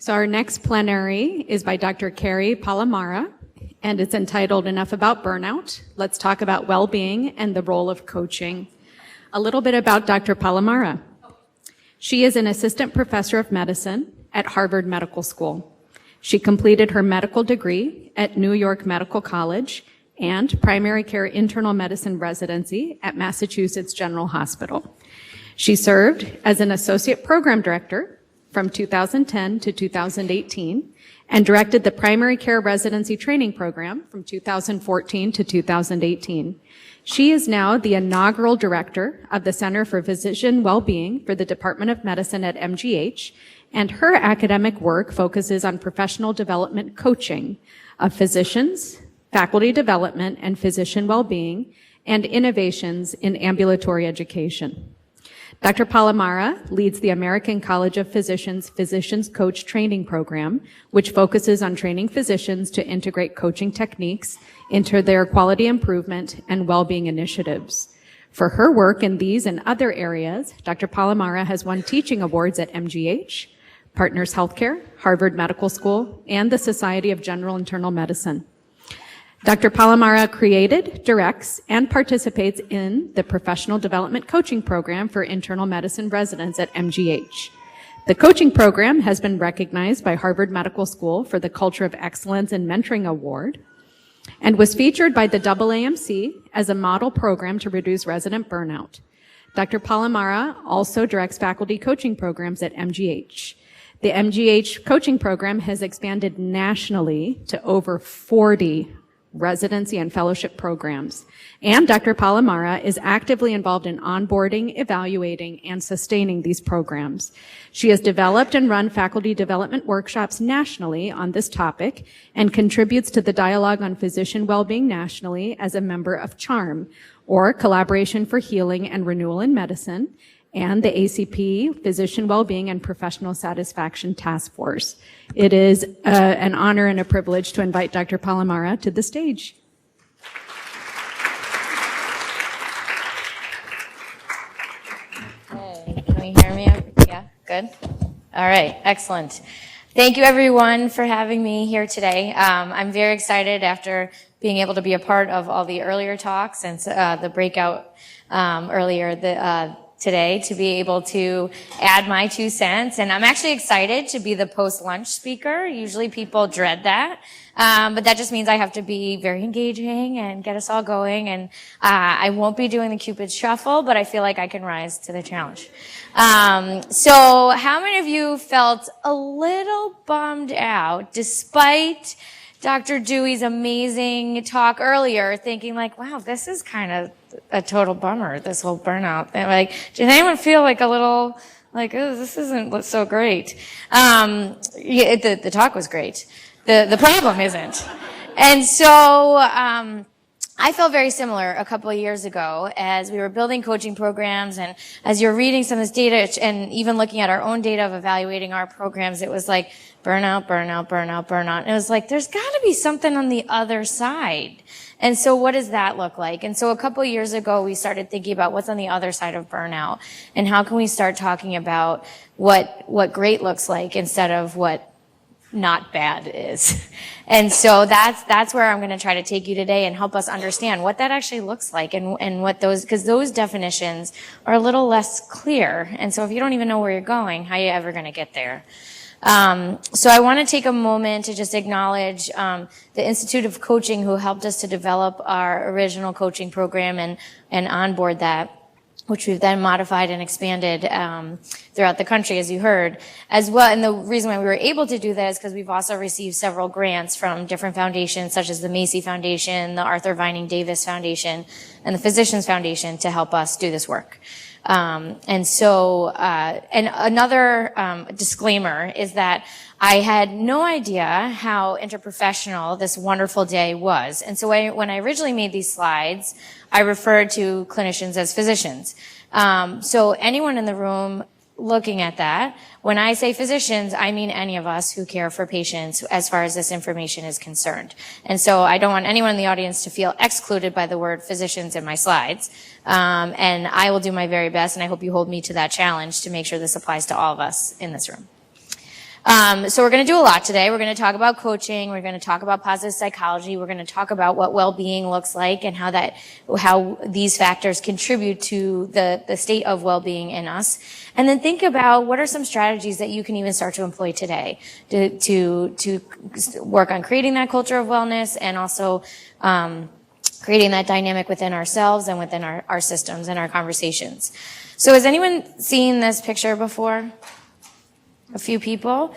So our next plenary is by Dr. Kerri Palamara, and it's entitled Enough About Burnout. Let's talk about well-being and the role of coaching. A little bit about Dr. Palamara. She is an assistant professor of medicine at Harvard Medical School. She completed her medical degree at New York Medical College and primary care internal medicine residency at Massachusetts General Hospital. She served as an associate program director from 2010 to 2018 and directed the primary care residency training program from 2014 to 2018. She is now the inaugural director of the Center for Physician Wellbeing for the Department of Medicine at MGH, and her academic work focuses on professional development coaching of physicians, faculty development and physician well-being, and innovations in ambulatory education. Dr. Palamara leads the American College of Physicians Physicians Coach Training Program, which focuses on training physicians to integrate coaching techniques into their quality improvement and well-being initiatives. For her work in these and other areas, Dr. Palamara has won teaching awards at MGH, Partners Healthcare, Harvard Medical School, and the Society of General Internal Medicine. Dr. Palamara created, directs, and participates in the Professional Development Coaching Program for Internal Medicine residents at MGH. The coaching program has been recognized by Harvard Medical School for the Culture of Excellence in Mentoring Award and was featured by the AAMC as a model program to reduce resident burnout. Dr. Palamara also directs faculty coaching programs at MGH. The MGH coaching program has expanded nationally to over 40 residency and fellowship programs. And Dr. Palamara is actively involved in onboarding, evaluating, and sustaining these programs. She has developed and run faculty development workshops nationally on this topic and contributes to the dialogue on physician well-being nationally as a member of CHARM, or Collaboration for Healing and Renewal in Medicine, and the ACP Physician Wellbeing and Professional Satisfaction Task Force. It is an honor and a privilege to invite Dr. Palamara to the stage. Hey, can you hear me? Yeah, good. All right, excellent. Thank you everyone for having me here today. I'm very excited after being able to be a part of all the earlier talks and the breakout earlier today to be able to add my 2 cents. And I'm actually excited to be the post-lunch speaker. Usually people dread that. But that just means I have to be very engaging and get us all going. And I won't be doing the Cupid Shuffle, but I feel like I can rise to the challenge. So how many of you felt a little bummed out despite Dr. Dewey's amazing talk earlier, thinking like, wow, this is kind of a total bummer, this whole burnout thing. Like, did anyone feel like a little, like, oh, this isn't so great? The talk was great. The problem isn't. And so, I felt very similar a couple of years ago as we were building coaching programs, and as you're reading some of this data and even looking at our own data of evaluating our programs, it was like burnout, burnout, burnout, burnout. And it was like, there's got to be something on the other side. And so what does that look like? And so a couple of years ago, we started thinking about what's on the other side of burnout and how can we start talking about what great looks like instead of what not bad is. And so that's where I'm going to try to take you today and help us understand what that actually looks like and what because those definitions are a little less clear. And so if you don't even know where you're going, how are you ever going to get there? So I want to take a moment to just acknowledge the Institute of Coaching who helped us to develop our original coaching program and onboard that, which we've then modified and expanded throughout the country, as you heard, as well. And the reason why we were able to do that is because we've also received several grants from different foundations, such as the Macy Foundation, the Arthur Vining Davis Foundation, and the Physicians Foundation to help us do this work. And another disclaimer is that I had no idea how interprofessional this wonderful day was. And so when I originally made these slides, I referred to clinicians as physicians. So anyone in the room looking at that, when I say physicians, I mean any of us who care for patients as far as this information is concerned. And so I don't want anyone in the audience to feel excluded by the word physicians in my slides. And I will do my very best, and I hope you hold me to that challenge to make sure this applies to all of us in this room. So we're going to do a lot today. We're going to talk about coaching. We're going to talk about positive psychology. We're going to talk about what well-being looks like and how these factors contribute to the state of well-being in us. And then think about what are some strategies that you can even start to employ today to work on creating that culture of wellness and also, creating that dynamic within ourselves and within our systems and our conversations. So has anyone seen this picture before? A few people.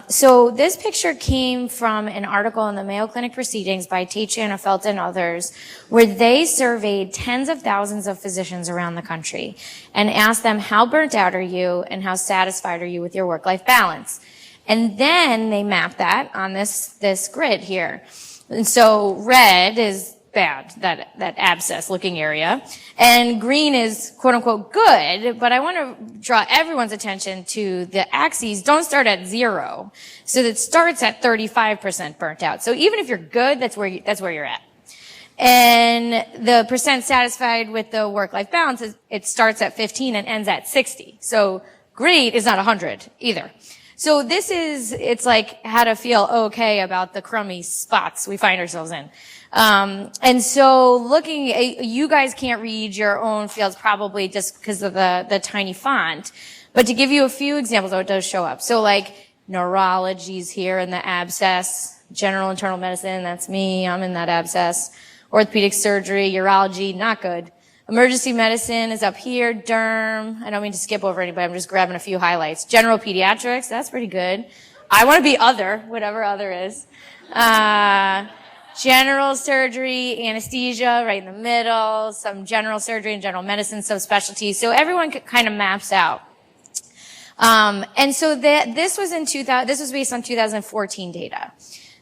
So this picture came from an article in the Mayo Clinic Proceedings by Pt3 and others, where they surveyed tens of thousands of physicians around the country and asked them, how burnt out are you and how satisfied are you with your work-life balance? And then they mapped that on this grid here. And so red is bad, that abscess looking area. And green is quote unquote good, but I want to draw everyone's attention to the axes don't start at 0. So it starts at 35% burnt out. So even if you're good, that's where you're at. And the percent satisfied with the work-life balance it starts at 15 and ends at 60. So great is not 100 either. So it's like how to feel okay about the crummy spots we find ourselves in. And so you guys can't read your own fields probably just because of the tiny font, but to give you a few examples of what does show up. So like neurology's here in the abscess, general internal medicine, that's me, I'm in that abscess, orthopedic surgery, urology, not good. Emergency medicine is up here, derm, I don't mean to skip over anybody, I'm just grabbing a few highlights. General pediatrics, that's pretty good. I want to be other, whatever other is. General surgery, anesthesia, right in the middle, some general surgery and general medicine, subspecialties. So everyone kind of maps out. And so this was based on 2014 data.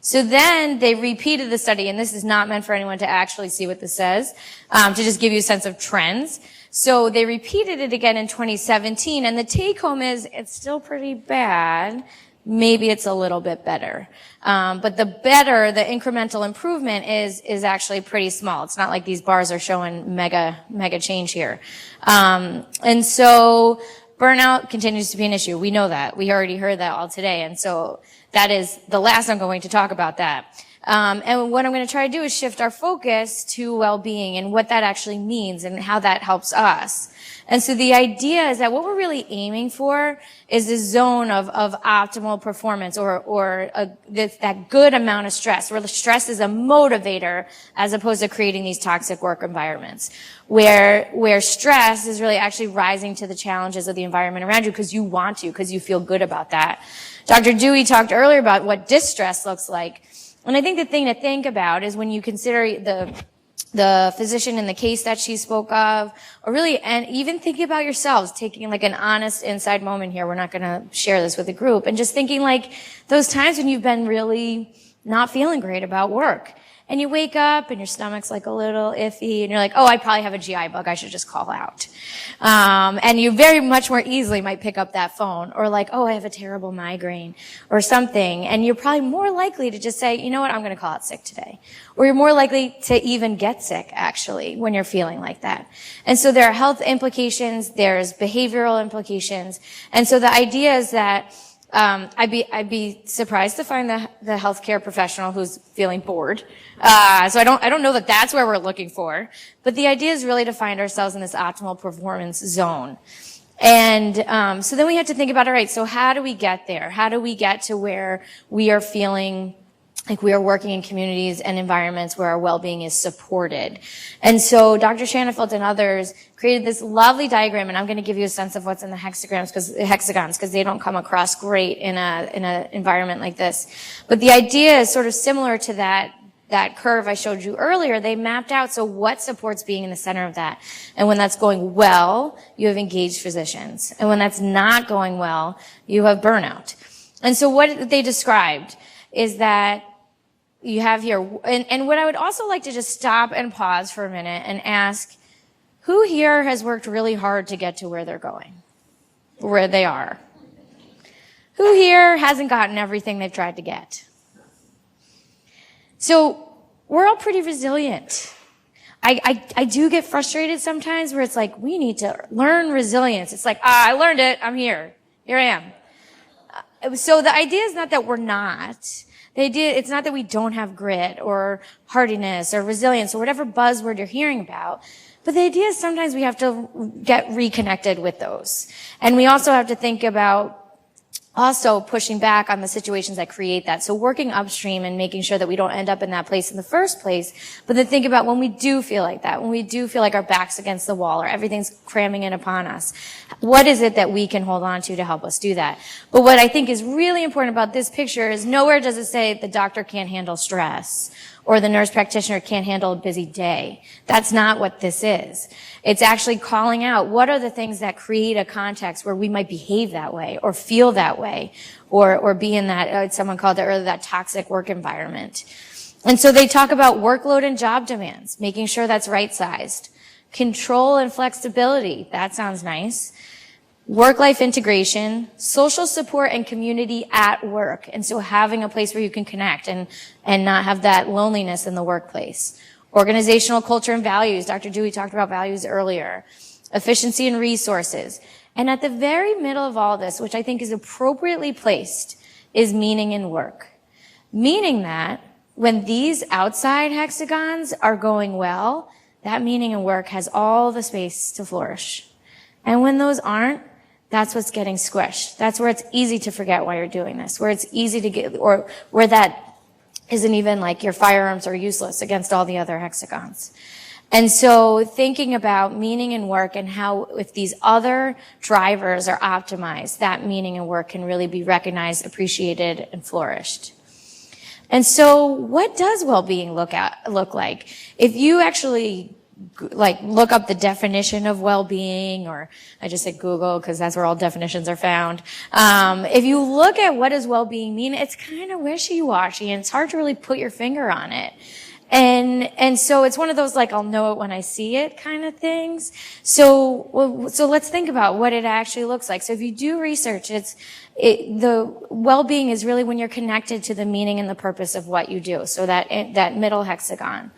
So then they repeated the study, and this is not meant for anyone to actually see what this says, to just give you a sense of trends. So they repeated it again in 2017, and the take home is it's still pretty bad. Maybe it's a little bit better. But the incremental improvement is actually pretty small. It's not like these bars are showing mega change here. And so burnout continues to be an issue. We know that. We already heard that all today. And so that is the last I'm going to talk about that. And what I'm going to try to do is shift our focus to well-being and what that actually means and how that helps us. And so the idea is that what we're really aiming for is a zone of optimal performance or that good amount of stress, where the stress is a motivator as opposed to creating these toxic work environments, where stress is really actually rising to the challenges of the environment around you because you want to, because you feel good about that. Dr. Dewey talked earlier about what distress looks like. And I think the thing to think about is when you consider the physician in the case that she spoke of, or really, and even thinking about yourselves, taking like an honest inside moment here. We're not going to share this with the group, and just thinking like those times when you've been really not feeling great about work. And you wake up and your stomach's like a little iffy and you're like, oh, I probably have a GI bug. I should just call out. And you very much more easily might pick up that phone, or like, oh, I have a terrible migraine or something. And you're probably more likely to just say, you know what, I'm going to call out sick today. Or you're more likely to even get sick actually when you're feeling like that. And so there are health implications. There's behavioral implications. And so the idea is that I'd be surprised to find the healthcare professional who's feeling bored. So I don't know that that's where we're looking for. But the idea is really to find ourselves in this optimal performance zone. And, so then we have to think about, all right, so how do we get there? How do we get to where we are feeling like we are working in communities and environments where our well-being is supported? And so Dr. Shanafelt and others created this lovely diagram, and I'm going to give you a sense of what's in the hexagons because they don't come across great in a environment like this. But the idea is sort of similar to that curve I showed you earlier. They mapped out, so what supports being in the center of that? And when that's going well, you have engaged physicians. And when that's not going well, you have burnout. And so what they described is that you have here, and what I would also like to just stop and pause for a minute and ask, who here has worked really hard to get to where they're going, where they are? Who here hasn't gotten everything they've tried to get? So we're all pretty resilient. I do get frustrated sometimes where it's like, we need to learn resilience. It's like, I learned it. I'm here. Here I am. So the idea is not that we're not. It's not that we don't have grit or hardiness or resilience or whatever buzzword you're hearing about. But the idea is sometimes we have to get reconnected with those. And we also have to think about also pushing back on the situations that create that. So working upstream and making sure that we don't end up in that place in the first place. But then think about when we do feel like that, when we do feel like our back's against the wall or everything's cramming in upon us. What is it that we can hold on to help us do that? But what I think is really important about this picture is nowhere does it say the doctor can't handle stress or the nurse practitioner can't handle a busy day. That's not what this is. It's actually calling out what are the things that create a context where we might behave that way or feel that way or be in that, someone called it earlier, that toxic work environment. And so they talk about workload and job demands, making sure that's right-sized. Control and flexibility, that sounds nice. Work-life integration, social support and community at work. And so having a place where you can connect and not have that loneliness in the workplace. Organizational culture and values. Dr. Dewey talked about values earlier. Efficiency and resources. And at the very middle of all this, which I think is appropriately placed, is meaning in work. Meaning that when these outside hexagons are going well, that meaning in work has all the space to flourish. And when those aren't, that's what's getting squished. That's where it's easy to forget why you're doing this, where it's easy to get, or where that isn't even like your firearms are useless against all the other hexagons. And so thinking about meaning in work and how if these other drivers are optimized, that meaning in work can really be recognized, appreciated, and flourished. And so what does well-being look like? If you actually look up the definition of well-being, or I just said Google because that's where all definitions are found. If you look at what does well-being mean, it's kind of wishy-washy and it's hard to really put your finger on it. And so it's one of those I'll know it when I see it kind of things. So let's think about what it actually looks like. So if you do research, the well-being is really when you're connected to the meaning and the purpose of what you do. So that middle hexagon.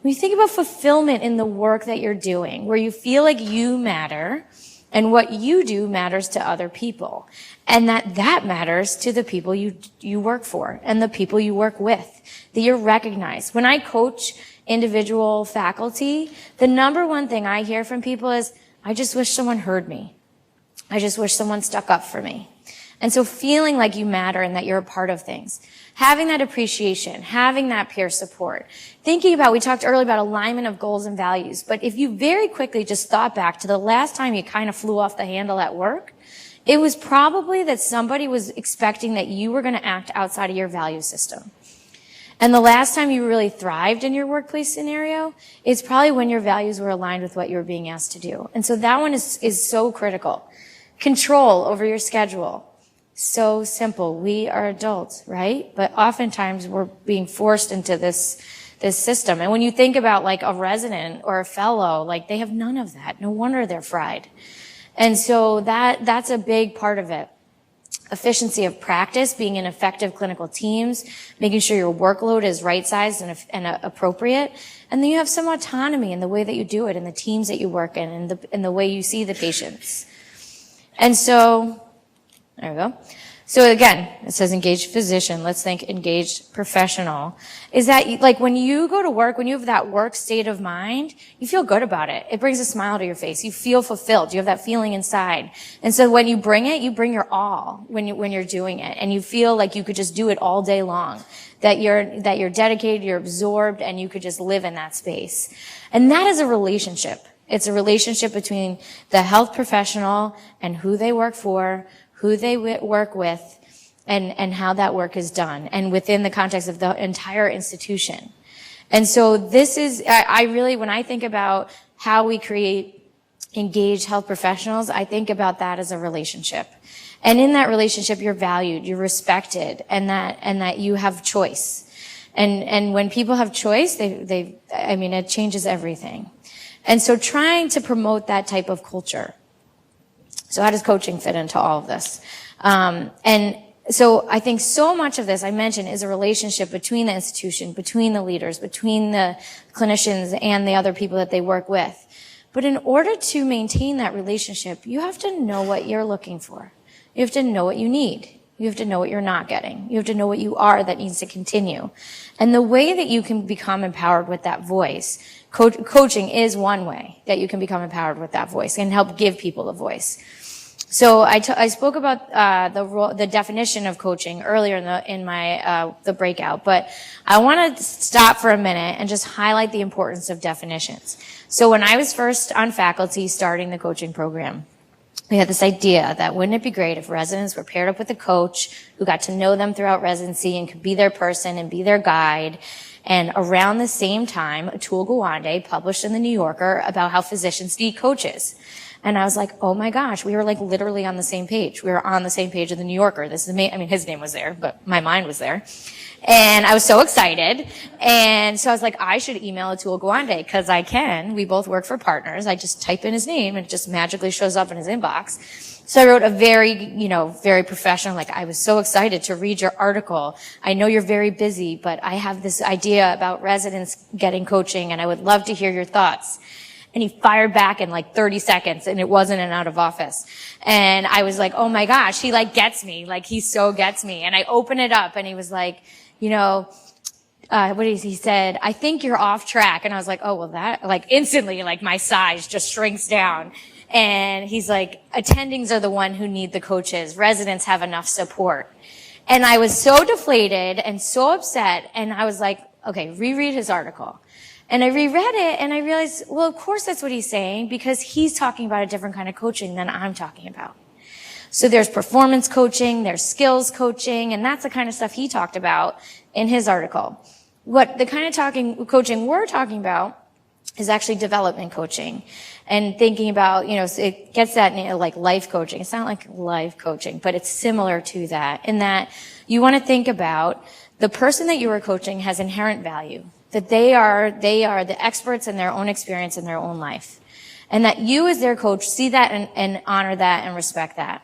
When you think about fulfillment in the work that you're doing, where you feel like you matter and what you do matters to other people, and that matters to the people you work for and the people you work with, that you're recognized. When I coach individual faculty, the number one thing I hear from people is, I just wish someone heard me. I just wish someone stuck up for me. And so feeling like you matter and that you're a part of things. Having that appreciation, having that peer support. Thinking about, we talked earlier about alignment of goals and values, but if you very quickly just thought back to the last time you kind of flew off the handle at work, it was probably that somebody was expecting that you were going to act outside of your value system. And the last time you really thrived in your workplace scenario, it's probably when your values were aligned with what you were being asked to do. And so that one is so critical. Control over your schedule. So simple. We are adults, right? But oftentimes we're being forced into this system. And when you think about a resident or a fellow, they have none of that. No wonder they're fried. And so that's a big part of it. Efficiency of practice, being in effective clinical teams, making sure your workload is right-sized and appropriate. And then you have some autonomy in the way that you do it, in the teams that you work in, and the way you see the patients. And so, there we go. So again, it says engaged physician. Let's think engaged professional. Is that when you go to work, when you have that work state of mind, you feel good about it. It brings a smile to your face. You feel fulfilled. You have that feeling inside. And so when you bring it, you bring your all when you're doing it. And you feel like you could just do it all day long. That you're dedicated, you're absorbed, and you could just live in that space. And that is a relationship. It's a relationship between the health professional and who they work for, who they work with, and how that work is done, and within the context of the entire institution. And so this is, I really, when I think about how we create engaged health professionals, I think about that as a relationship. And in that relationship, you're valued, you're respected, and that you have choice. And when people have choice, it changes everything. And so trying to promote that type of culture. So how does coaching fit into all of this? And so I think so much of this I mentioned is a relationship between the institution, between the leaders, between the clinicians and the other people that they work with. But in order to maintain that relationship, you have to know what you're looking for. You have to know what you need. You have to know what you're not getting. You have to know what you are that needs to continue. And the way that you can become empowered with that voice, coaching is one way that you can become empowered with that voice and help give people a voice. So I spoke about the definition of coaching earlier in my the breakout, but I want to stop for a minute and just highlight the importance of definitions. So when I was first on faculty starting the coaching program, we had this idea that wouldn't it be great if residents were paired up with a coach who got to know them throughout residency and could be their person and be their guide. And around the same time, Atul Gawande published in the New Yorker about how physicians need coaches. And I was like, oh my gosh, we were like literally on the same page. We were on the same page of the New Yorker. This is I mean, his name was there, but my mind was there. And I was so excited. And so I was like, I should email Atul Gawande because I can. We both work for partners. I just type in his name and it just magically shows up in his inbox. So I wrote a very professional, like, I was so excited to read your article. I know you're very busy, but I have this idea about residents getting coaching and I would love to hear your thoughts. And he fired back in like 30 seconds and it wasn't an out of office. And I was like, oh my gosh, he like gets me. Like he so gets me. And I open it up and he was like, he said, I think you're off track. And I was like, oh, well that, like instantly, like my size just shrinks down. And he's like, attendings are the one who need the coaches. Residents have enough support. And I was so deflated and so upset. And I was like, okay, reread his article. And I reread it and I realized, well, of course that's what he's saying because he's talking about a different kind of coaching than I'm talking about. So there's performance coaching, there's skills coaching, and that's the kind of stuff he talked about in his article. What the kind of coaching we're talking about is actually development coaching and thinking about, it gets that like life coaching. It's not like life coaching, but it's similar to that in that you want to think about the person that you are coaching has inherent value. That they are the experts in their own experience in their own life. And that you as their coach see that and honor that and respect that.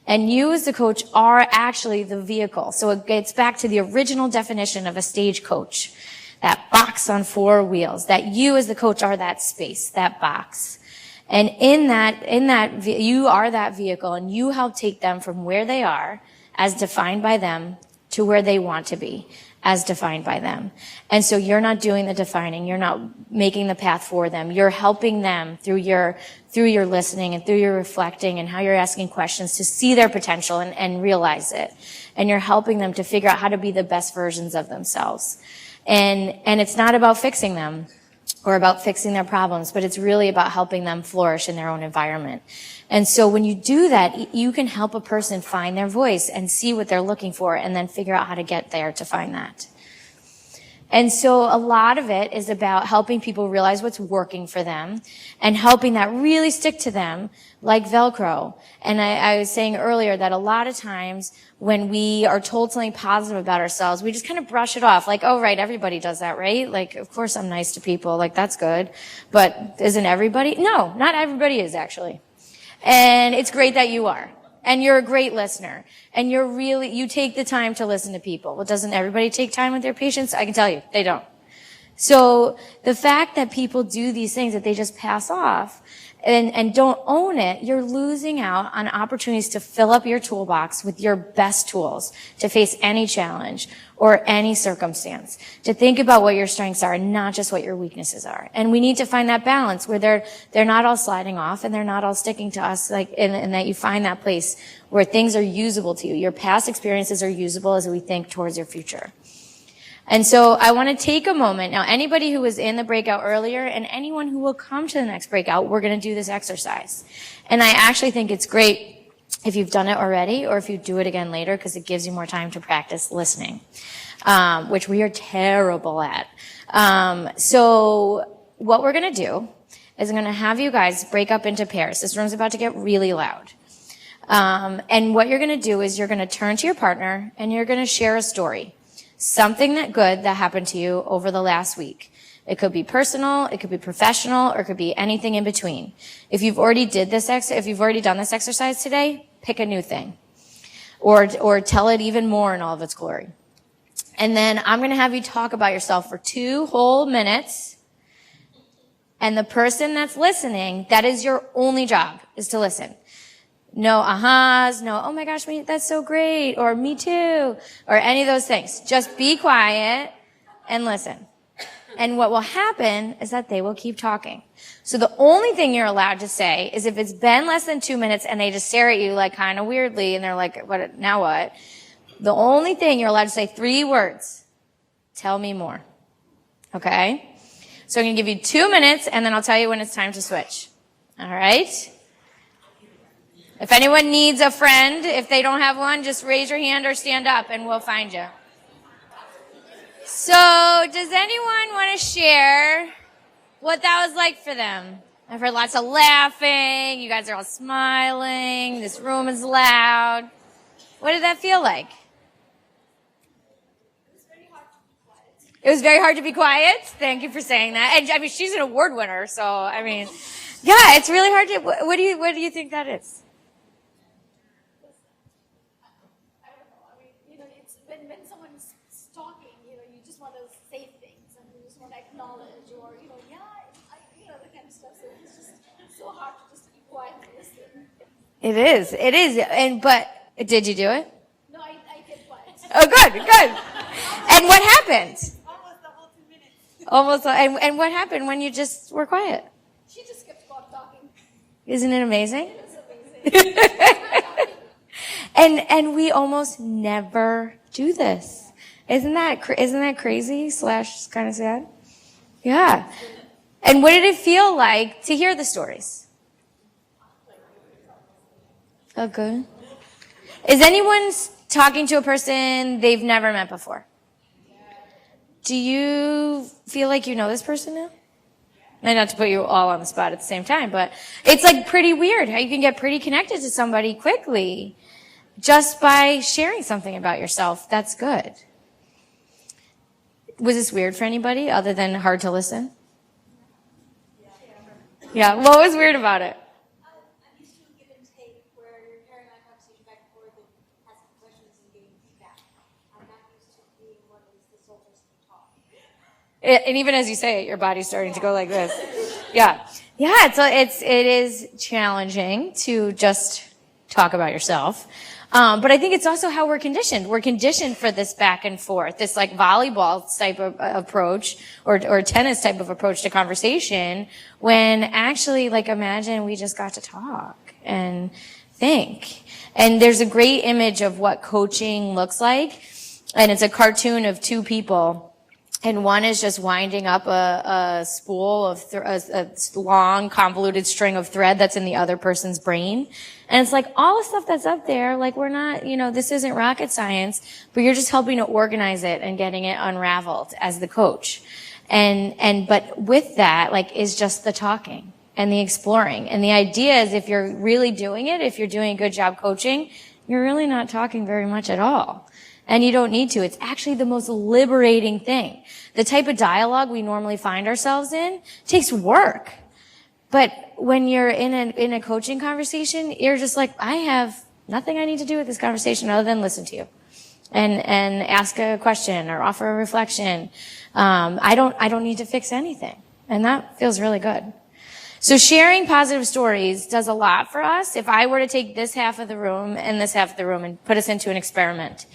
And you as the coach are actually the vehicle. So it gets back to the original definition of a stage coach. That box on four wheels. That you as the coach are that space, that box. And in that, you are that vehicle and you help take them from where they are as defined by them to where they want to be as defined by them. And so you're not doing the defining. You're not making the path for them. You're helping them through your listening and through your reflecting and how you're asking questions to see their potential and realize it. And you're helping them to figure out how to be the best versions of themselves. And it's not about fixing them or about fixing their problems, but it's really about helping them flourish in their own environment. And so when you do that, you can help a person find their voice and see what they're looking for and then figure out how to get there to find that. And so a lot of it is about helping people realize what's working for them and helping that really stick to them like Velcro. And I was saying earlier that a lot of times when we are told something positive about ourselves, we just kind of brush it off like, oh, right, everybody does that, right? Like, of course I'm nice to people. Like, that's good. But isn't everybody? No, not everybody is actually. And it's great that you are. And you're a great listener. And you take the time to listen to people. Well, doesn't everybody take time with their patients? I can tell you, they don't. So the fact that people do these things that they just pass off and don't own it, you're losing out on opportunities to fill up your toolbox with your best tools to face any challenge or any circumstance, to think about what your strengths are and not just what your weaknesses are. And we need to find that balance where they're not all sliding off and they're not all sticking to us, like, and that you find that place where things are usable to you. Your past experiences are usable as we think towards your future. And so I want to take a moment. Now, anybody who was in the breakout earlier and anyone who will come to the next breakout, we're going to do this exercise. And I actually think it's great if you've done it already or if you do it again later because it gives you more time to practice listening, which we are terrible at. So what we're going to do is I'm going to have you guys break up into pairs. This room's about to get really loud. And what you're going to do is you're going to turn to your partner and you're going to share a story. Something good that happened to you over the last week. It could be personal, it could be professional, or it could be anything in between. If you've already done this exercise today, pick a new thing. Or tell it even more in all of its glory. And then I'm going to have you talk about yourself for 2 whole minutes. And the person that's listening, that is your only job, is to listen. No ahas, no, oh my gosh, that's so great, or me too, or any of those things. Just be quiet and listen. And what will happen is that they will keep talking. So the only thing you're allowed to say is if it's been less than 2 minutes and they just stare at you like kind of weirdly and they're like, what, now what? The only thing you're allowed to say 3 words. Tell me more. Okay? So I'm going to give you 2 minutes and then I'll tell you when it's time to switch. All right? If anyone needs a friend, if they don't have one, just raise your hand or stand up and we'll find you. So, does anyone want to share what that was like for them? I've heard lots of laughing. You guys are all smiling. This room is loud. What did that feel like? It was very hard to be quiet. Thank you for saying that. And I mean, she's an award winner, so I mean, yeah, it's really hard to. What do you think that is? It is. But did you do it? No, I kept quiet. Oh, good. And what happened? Almost the whole 2 minutes. Almost. And what happened when you just were quiet? She just kept talking. Isn't it amazing? It's amazing. And we almost never do this. Isn't that crazy / kind of sad? Yeah. And what did it feel like to hear the stories? Oh, good. Is anyone talking to a person they've never met before? Do you feel like you know this person now? And not to put you all on the spot at the same time, but it's like pretty weird how you can get pretty connected to somebody quickly just by sharing something about yourself. That's good. Was this weird for anybody other than hard to listen? Yeah, what was weird about it? I'm used to give and take where you're carrying on a conversation back and forth and asking questions and getting feedback. I'm not used to being one who's the sole person to talk. And even as you say it, your body's starting to go like this. Yeah. It is challenging to just talk about yourself. But I think it's also how we're conditioned. We're conditioned for this back and forth, this like volleyball type of approach or tennis type of approach to conversation, when actually, like, imagine we just got to talk and think. And there's a great image of what coaching looks like. And it's a cartoon of 2 people. And one is just winding up a spool of a long, convoluted string of thread that's in the other person's brain. And it's like all the stuff that's up there, like we're not, this isn't rocket science, but you're just helping to organize it and getting it unraveled as the coach. But with that, like, is just the talking and the exploring. And the idea is if you're really doing it, if you're doing a good job coaching, you're really not talking very much at all. And you don't need to. It's actually the most liberating thing. The type of dialogue we normally find ourselves in takes work. But when you're in a coaching conversation, you're just like, I have nothing I need to do with this conversation other than listen to you and ask a question or offer a reflection. I don't need to fix anything. And that feels really good. So sharing positive stories does a lot for us. If I were to take this half of the room and this half of the room and put us into an experiment,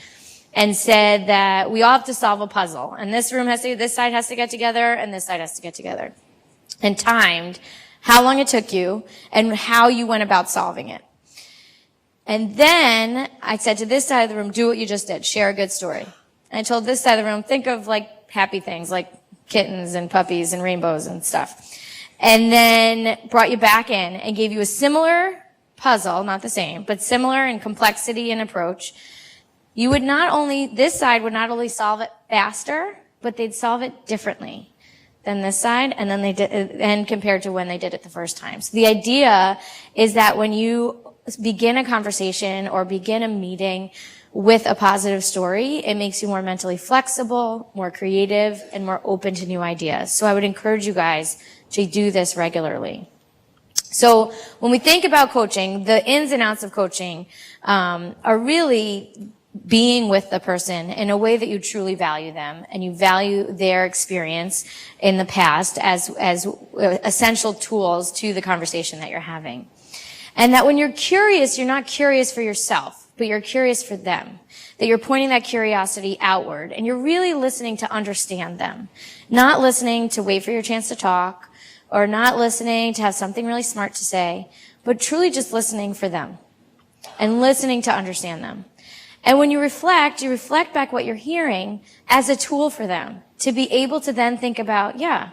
and said that we all have to solve a puzzle. And this side has to get together, and this side has to get together. And timed how long it took you and how you went about solving it. And then I said to this side of the room, do what you just did. Share a good story. And I told this side of the room, think of like happy things, like kittens and puppies and rainbows and stuff. And then brought you back in and gave you a similar puzzle, not the same, but similar in complexity and approach. This side would not only solve it faster, but they'd solve it differently than this side, and compared to when they did it the first time. So the idea is that when you begin a conversation or begin a meeting with a positive story, it makes you more mentally flexible, more creative, and more open to new ideas. So I would encourage you guys to do this regularly. So when we think about coaching, the ins and outs of coaching are really being with the person in a way that you truly value them and you value their experience in the past as essential tools to the conversation that you're having. And that when you're curious, you're not curious for yourself, but you're curious for them. That you're pointing that curiosity outward, and you're really listening to understand them. Not listening to wait for your chance to talk, or not listening to have something really smart to say, but truly just listening for them, and listening to understand them. And when you reflect back what you're hearing as a tool for them, to be able to then think about, yeah,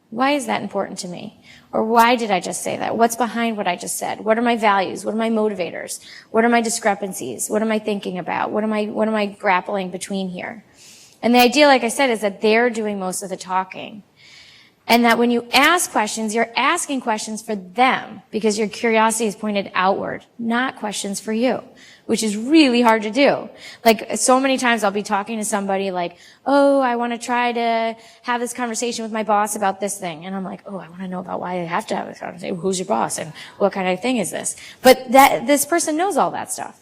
why is that important to me? Or why did I just say that? What's behind what I just said? What are my values? What are my motivators? What are my discrepancies? What am I thinking about? What am I grappling between here? And the idea, like I said, is that they're doing most of the talking. And that when you ask questions, you're asking questions for them because your curiosity is pointed outward, not questions for you, which is really hard to do. Like, so many times I'll be talking to somebody like, oh, I want to try to have this conversation with my boss about this thing. And I'm like, oh, I want to know about why I have to have this conversation. Who's your boss? And what kind of thing is this? But this person knows all that stuff.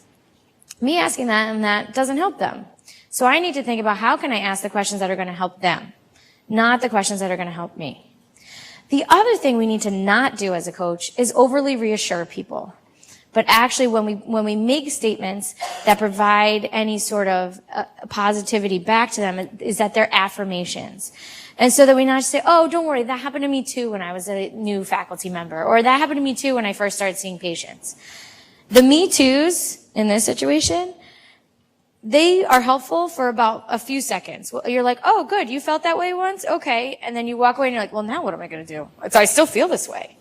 Me asking that and that doesn't help them. So I need to think about how can I ask the questions that are going to help them, not the questions that are going to help me. The other thing we need to not do as a coach is overly reassure people. But actually, when we make statements that provide any sort of positivity back to them, is that they're affirmations. And so that we not just say, oh, don't worry, that happened to me too when I was a new faculty member, or that happened to me too when I first started seeing patients. The me toos in this situation, they are helpful for about a few seconds. You're like, oh, good, you felt that way once? Okay. And then you walk away and you're like, well, now what am I going to do? I still feel this way.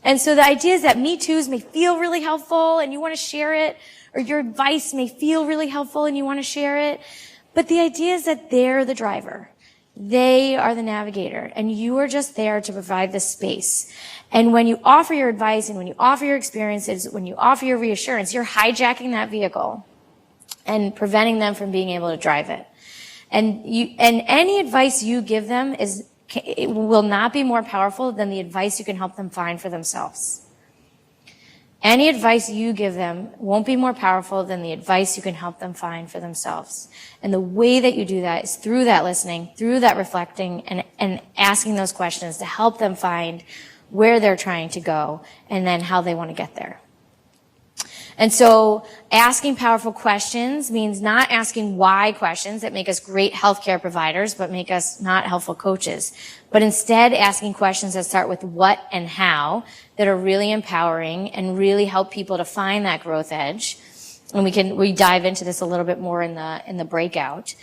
And so the idea is that me toos may feel really helpful and you want to share it, or your advice may feel really helpful and you want to share it. But the idea is that they're the driver. They are the navigator, and you are just there to provide the space. And when you offer your advice and when you offer your experiences, when you offer your reassurance, you're hijacking that vehicle and preventing them from being able to drive it. And any advice you give them it will not be more powerful than the advice you can help them find for themselves. Any advice you give them won't be more powerful than the advice you can help them find for themselves. And the way that you do that is through that listening, through that reflecting, and asking those questions to help them find where they're trying to go and then how they want to get there. And so asking powerful questions means not asking why questions that make us great healthcare providers but make us not helpful coaches, but instead asking questions that start with what and how that are really empowering and really help people to find that growth edge. And we dive into this a little bit more in the breakout.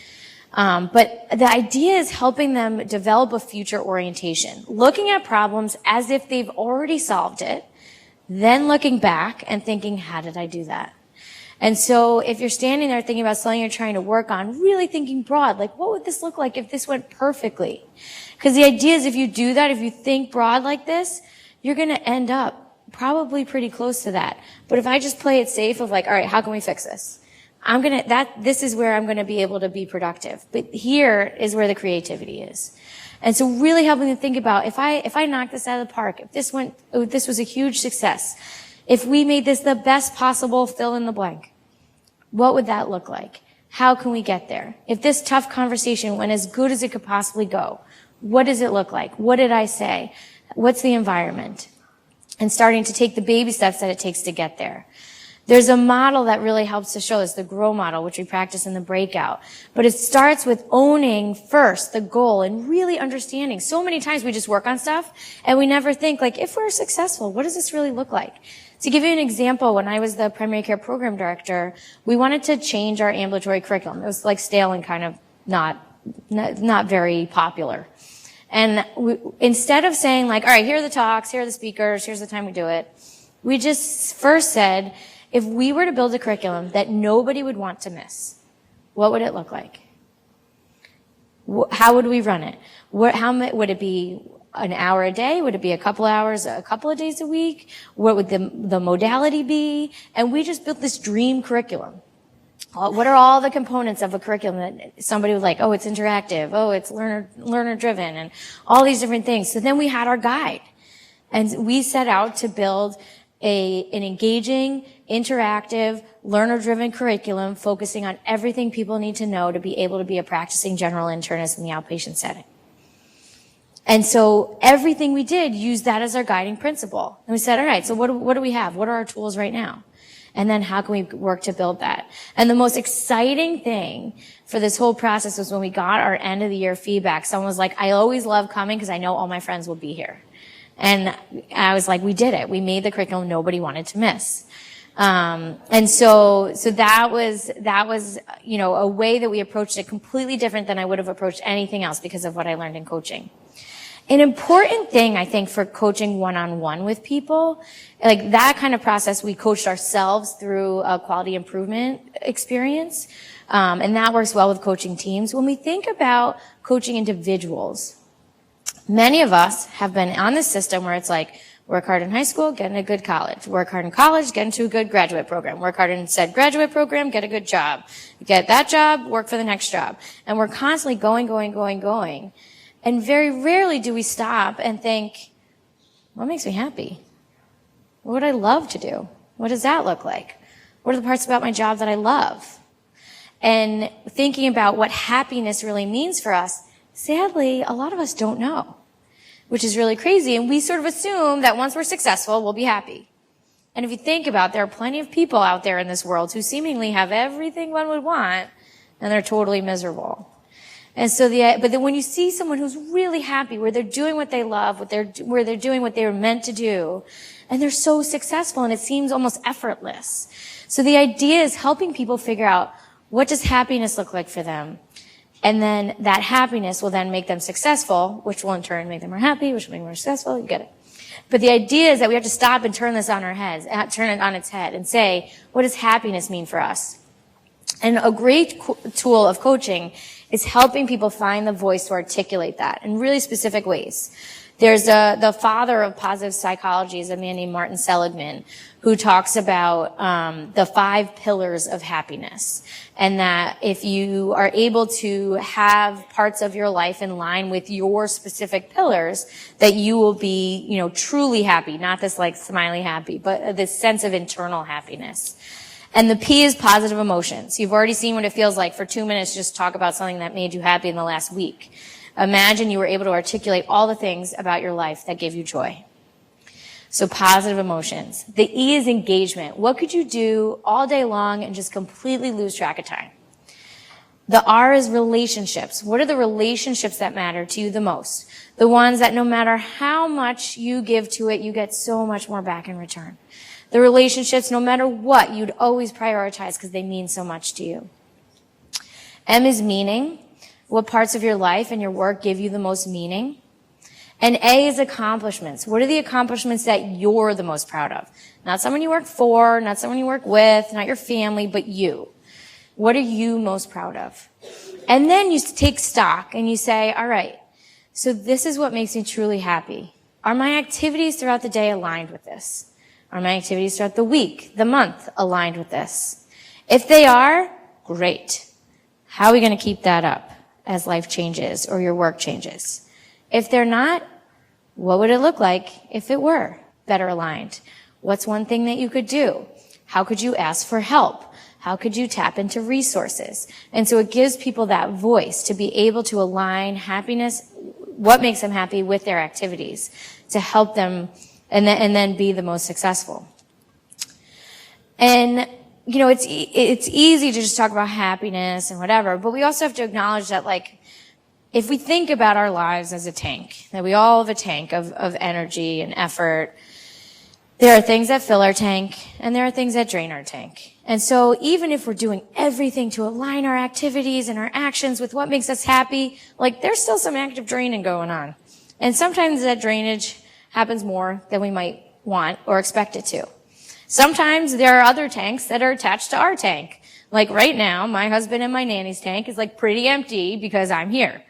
But the idea is helping them develop a future orientation, looking at problems as if they've already solved it, then looking back and thinking, how did I do that? And so if you're standing there thinking about something you're trying to work on, really thinking broad, like what would this look like if this went perfectly? Because the idea is if you do that, if you think broad like this, you're going to end up probably pretty close to that. But if I just play it safe of like, all right, how can we fix this? This is where I'm going to be able to be productive. But here is where the creativity is. And so really helping them think about, if I knock this out of the park, if this was a huge success, if we made this the best possible fill in the blank, what would that look like? How can we get there? If this tough conversation went as good as it could possibly go, what does it look like? What did I say? What's the environment? And starting to take the baby steps that it takes to get there. There's a model that really helps to show us, the GROW model, which we practice in the breakout. But it starts with owning first the goal and really understanding. So many times we just work on stuff and we never think, like, if we're successful, what does this really look like? To give you an example, when I was the primary care program director, we wanted to change our ambulatory curriculum. It was like stale and kind of not very popular. And instead of saying like, all right, here are the talks, here are the speakers, here's the time we do it, we just first said, if we were to build a curriculum that nobody would want to miss, what would it look like? How would we run it? How would it be an hour a day? Would it be a couple hours, a couple of days a week? What would the modality be? And we just built this dream curriculum. What are all the components of a curriculum that somebody was like, oh, it's interactive, oh, it's learner driven, and all these different things. So then we had our guide. And we set out to build an engaging, interactive, learner-driven curriculum focusing on everything people need to know to be able to be a practicing general internist in the outpatient setting. And so everything we did used that as our guiding principle. And we said, all right, so what do we have? What are our tools right now? And then how can we work to build that? And the most exciting thing for this whole process was when we got our end of the year feedback. Someone was like, I always love coming because I know all my friends will be here. And I was like, we did it. We made the curriculum nobody wanted to miss. And so that was, a way that we approached it completely different than I would have approached anything else because of what I learned in coaching. An important thing, I think, for coaching one-on-one with people, like that kind of process, we coached ourselves through a quality improvement experience. And that works well with coaching teams. When we think about coaching individuals, many of us have been on this system where it's like, work hard in high school, get in a good college. Work hard in college, get into a good graduate program. Work hard in said graduate program, get a good job. Get that job, work for the next job. And we're constantly going. And very rarely do we stop and think, what makes me happy? What would I love to do? What does that look like? What are the parts about my job that I love? And thinking about what happiness really means for us, sadly, a lot of us don't know, which is really crazy. And we sort of assume that once we're successful, we'll be happy. And if you think about it, there are plenty of people out there in this world who seemingly have everything one would want, and they're totally miserable. And so but then when you see someone who's really happy, where they're doing what they love, where they're doing what they were meant to do, and they're so successful, and it seems almost effortless. So the idea is helping people figure out, what does happiness look like for them? And then that happiness will then make them successful, which will in turn make them more happy, which will make them more successful. You get it. But the idea is that we have to stop and turn this on our heads, turn it on its head and say, what does happiness mean for us? And a great tool of coaching is helping people find the voice to articulate that in really specific ways. There's the father of positive psychology is a man named Martin Seligman, who talks about the 5 pillars of happiness. And that if you are able to have parts of your life in line with your specific pillars, that you will be, truly happy, not this like smiley happy, but this sense of internal happiness. And the P is positive emotions. You've already seen what it feels like for 2 minutes just talk about something that made you happy in the last week. Imagine you were able to articulate all the things about your life that gave you joy. So positive emotions. The E is engagement. What could you do all day long and just completely lose track of time? The R is relationships. What are the relationships that matter to you the most? The ones that no matter how much you give to it, you get so much more back in return. The relationships, no matter what, you'd always prioritize because they mean so much to you. M is meaning. What parts of your life and your work give you the most meaning? And A is accomplishments. What are the accomplishments that you're the most proud of? Not someone you work for, not someone you work with, not your family, but you. What are you most proud of? And then you take stock and you say, all right, so this is what makes me truly happy. Are my activities throughout the day aligned with this? Are my activities throughout the week, the month aligned with this? If they are, great. How are we going to keep that up as life changes or your work changes? If they're not, what would it look like if it were better aligned? What's one thing that you could do? How could you ask for help? How could you tap into resources? And so it gives people that voice to be able to align happiness, what makes them happy, with their activities to help them and then be the most successful. And it's easy to just talk about happiness and whatever, but we also have to acknowledge that, like, if we think about our lives as a tank, that we all have a tank of energy and effort, there are things that fill our tank and there are things that drain our tank. And so even if we're doing everything to align our activities and our actions with what makes us happy, like, there's still some active draining going on. And sometimes that drainage happens more than we might want or expect it to. Sometimes there are other tanks that are attached to our tank. Like right now, my husband and my nanny's tank is like pretty empty because I'm here.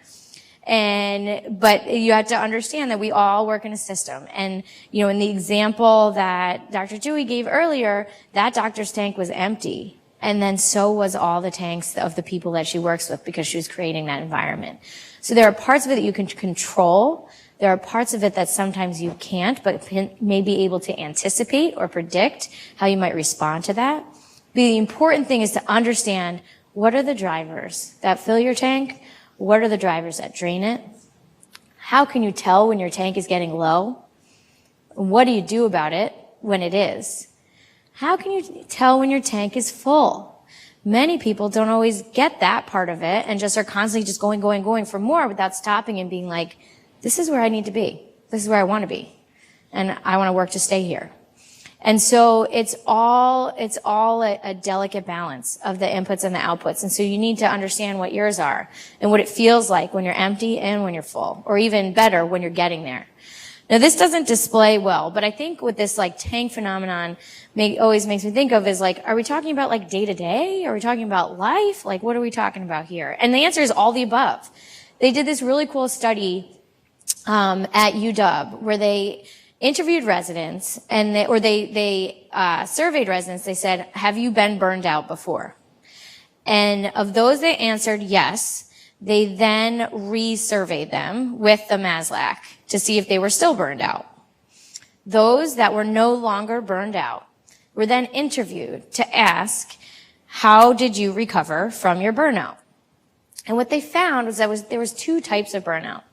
But you have to understand that we all work in a system. And, in the example that Dr. Dewey gave earlier, that doctor's tank was empty. And then so was all the tanks of the people that she works with because she was creating that environment. So there are parts of it that you can control. There are parts of it that sometimes you can't, but may be able to anticipate or predict how you might respond to that. But the important thing is to understand, what are the drivers that fill your tank? What are the drivers that drain it? How can you tell when your tank is getting low? What do you do about it when it is? How can you tell when your tank is full? Many people don't always get that part of it and just are constantly just going for more without stopping and being like, this is where I need to be. This is where I want to be. And I want to work to stay here. And so it's all a delicate balance of the inputs and the outputs. And so you need to understand what yours are and what it feels like when you're empty and when you're full, or even better, when you're getting there. Now, this doesn't display well, but I think what this like tank phenomenon always makes me think of is like, are we talking about like day to day? Are we talking about life? Like, what are we talking about here? And the answer is all the above. They did this really cool study at UW where they interviewed residents and they surveyed residents. They said, have you been burned out before? And of those that answered yes, they then resurveyed them with the MASLAC to see if they were still burned out. Those that were no longer burned out were then interviewed to ask, how did you recover from your burnout? And what they found was that there was two types of burnout.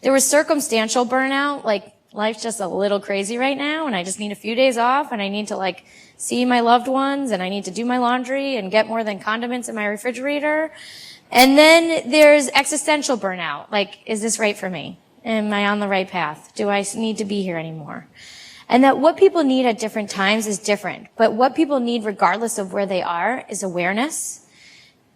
There was circumstantial burnout, like life's just a little crazy right now and I just need a few days off and I need to like see my loved ones and I need to do my laundry and get more than condiments in my refrigerator. And then there's existential burnout, like, is this right for me? Am I on the right path? Do I need to be here anymore? And that what people need at different times is different. But what people need regardless of where they are is awareness,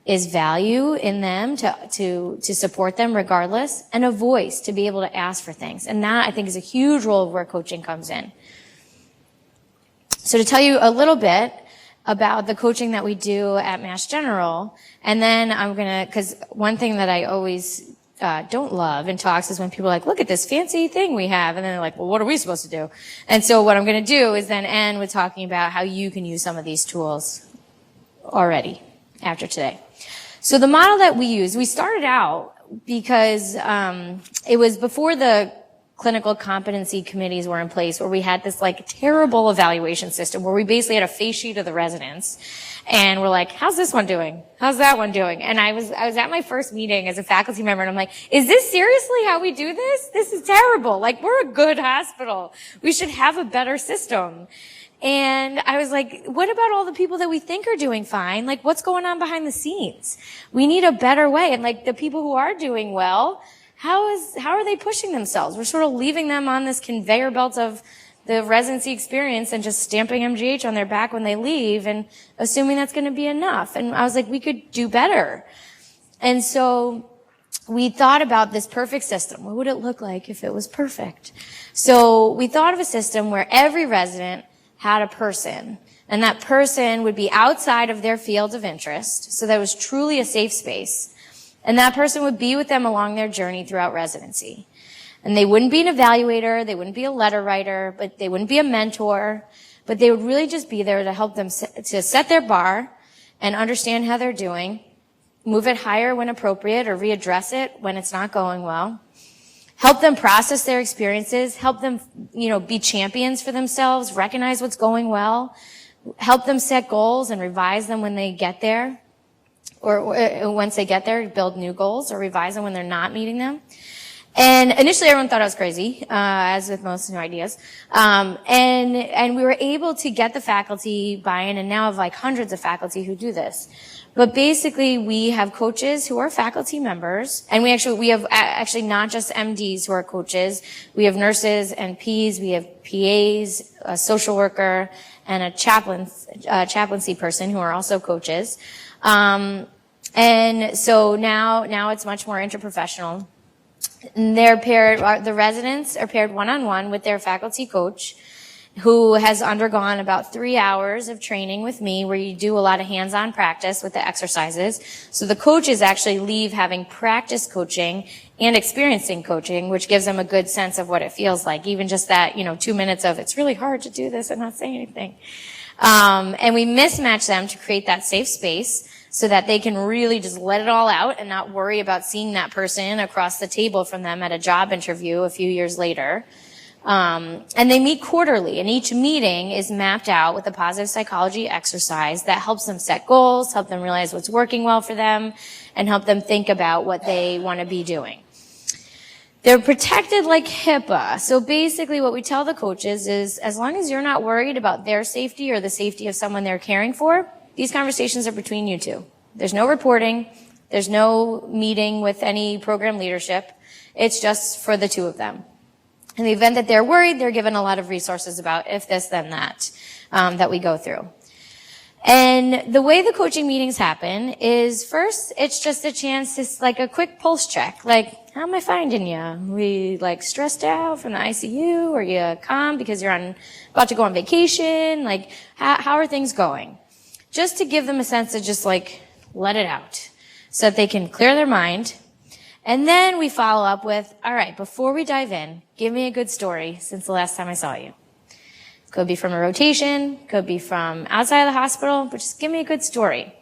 is value in them to support them regardless, and a voice to be able to ask for things. And that, I think, is a huge role of where coaching comes in. So to tell you a little bit about the coaching that we do at Mass General, and then because one thing that I always don't love in talks is when people are like, look at this fancy thing we have, and then they're like, well, what are we supposed to do? And so what I'm going to do is then end with talking about how you can use some of these tools already after today. So the model that we use, we started out because it was before the clinical competency committees were in place, where we had this like terrible evaluation system where we basically had a face sheet of the residents and we're like, how's this one doing? How's that one doing? And I was at my first meeting as a faculty member and I'm like, is this seriously how we do this? This is terrible. Like, we're a good hospital. We should have a better system. And I was like, what about all the people that we think are doing fine? Like, what's going on behind the scenes? We need a better way. And like, the people who are doing well, how are they pushing themselves? We're sort of leaving them on this conveyor belt of the residency experience and just stamping MGH on their back when they leave and assuming that's going to be enough. And I was like, we could do better. And so we thought about this perfect system. What would it look like if it was perfect? So we thought of a system where every resident had a person, and that person would be outside of their field of interest, so that was truly a safe space. And that person would be with them along their journey throughout residency. And they wouldn't be an evaluator, they wouldn't be a letter writer, but they wouldn't be a mentor, but they would really just be there to help them to set their bar and understand how they're doing, move it higher when appropriate or readdress it when it's not going well, help them process their experiences, help them, be champions for themselves, recognize what's going well, help them set goals and revise them when they get there. Or once they get there, build new goals or revise them when they're not meeting them. And initially everyone thought I was crazy, as with most new ideas. And we were able to get the faculty buy-in, and now have like hundreds of faculty who do this. But basically we have coaches who are faculty members, and we have actually not just MDs who are coaches. We have nurses and Ps, we have PAs, a social worker, and a chaplaincy person who are also coaches. And so now it's much more interprofessional. They're paired, the residents are paired one-on-one with their faculty coach, who has undergone about 3 hours of training with me, where you do a lot of hands-on practice with the exercises. So the coaches actually leave having practice coaching and experiencing coaching, which gives them a good sense of what it feels like. Even just that, 2 minutes of, it's really hard to do this and not say anything. And we mismatch them to create that safe space, so that they can really just let it all out and not worry about seeing that person across the table from them at a job interview a few years later. And they meet quarterly, and each meeting is mapped out with a positive psychology exercise that helps them set goals, help them realize what's working well for them, and help them think about what they want to be doing. They're protected like HIPAA. So basically what we tell the coaches is, as long as you're not worried about their safety or the safety of someone they're caring for, these conversations are between you two. There's no reporting. There's no meeting with any program leadership. It's just for the two of them. In the event that they're worried, they're given a lot of resources about if this, then that, that we go through. And the way the coaching meetings happen is, first, it's just a chance, it's like a quick pulse check. Like, how am I finding you? Are we like stressed out from the ICU? Are you calm because you're about to go on vacation? Like, how are things going? Just to give them a sense of just like, let it out so that they can clear their mind. And then we follow up with, all right, before we dive in, give me a good story since the last time I saw you. Could be from a rotation, could be from outside of the hospital, but just give me a good story.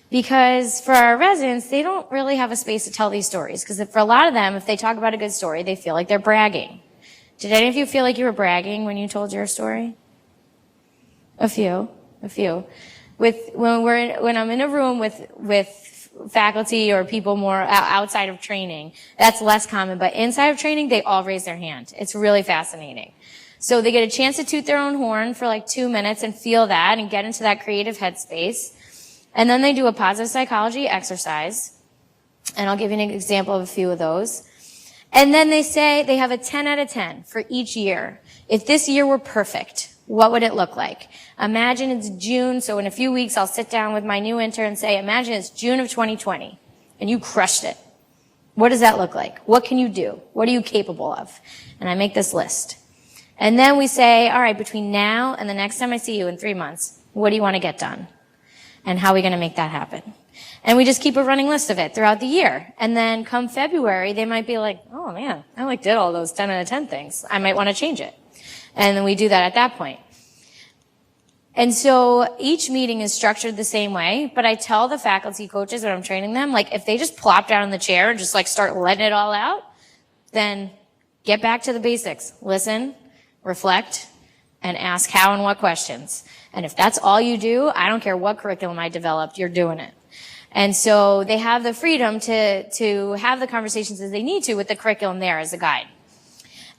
Because for our residents, they don't really have a space to tell these stories. Because for a lot of them, if they talk about a good story, they feel like they're bragging. Did any of you feel like you were bragging when you told your story? A few. When I'm in a room with faculty or people more outside of training, that's less common. But inside of training, they all raise their hand. It's really fascinating. So they get a chance to toot their own horn for like 2 minutes and feel that and get into that creative headspace. And then they do a positive psychology exercise. And I'll give you an example of a few of those. And then they say they have a 10 out of 10 for each year. If this year were perfect, what would it look like? Imagine it's June, so in a few weeks I'll sit down with my new intern and say, imagine it's June of 2020 and you crushed it. What does that look like? What can you do? What are you capable of? And I make this list. And then we say, all right, between now and the next time I see you in 3 months, what do you want to get done? And how are we going to make that happen? And we just keep a running list of it throughout the year. And then come February, they might be like, oh man, I like did all those 10 out of 10 things. I might want to change it. And then we do that at that point. And so each meeting is structured the same way, but I tell the faculty coaches when I'm training them, like if they just plop down in the chair and just like start letting it all out, then get back to the basics. Listen, reflect, and ask how and what questions. And if that's all you do, I don't care what curriculum I developed, you're doing it. And so they have the freedom to have the conversations as they need to with the curriculum there as a guide.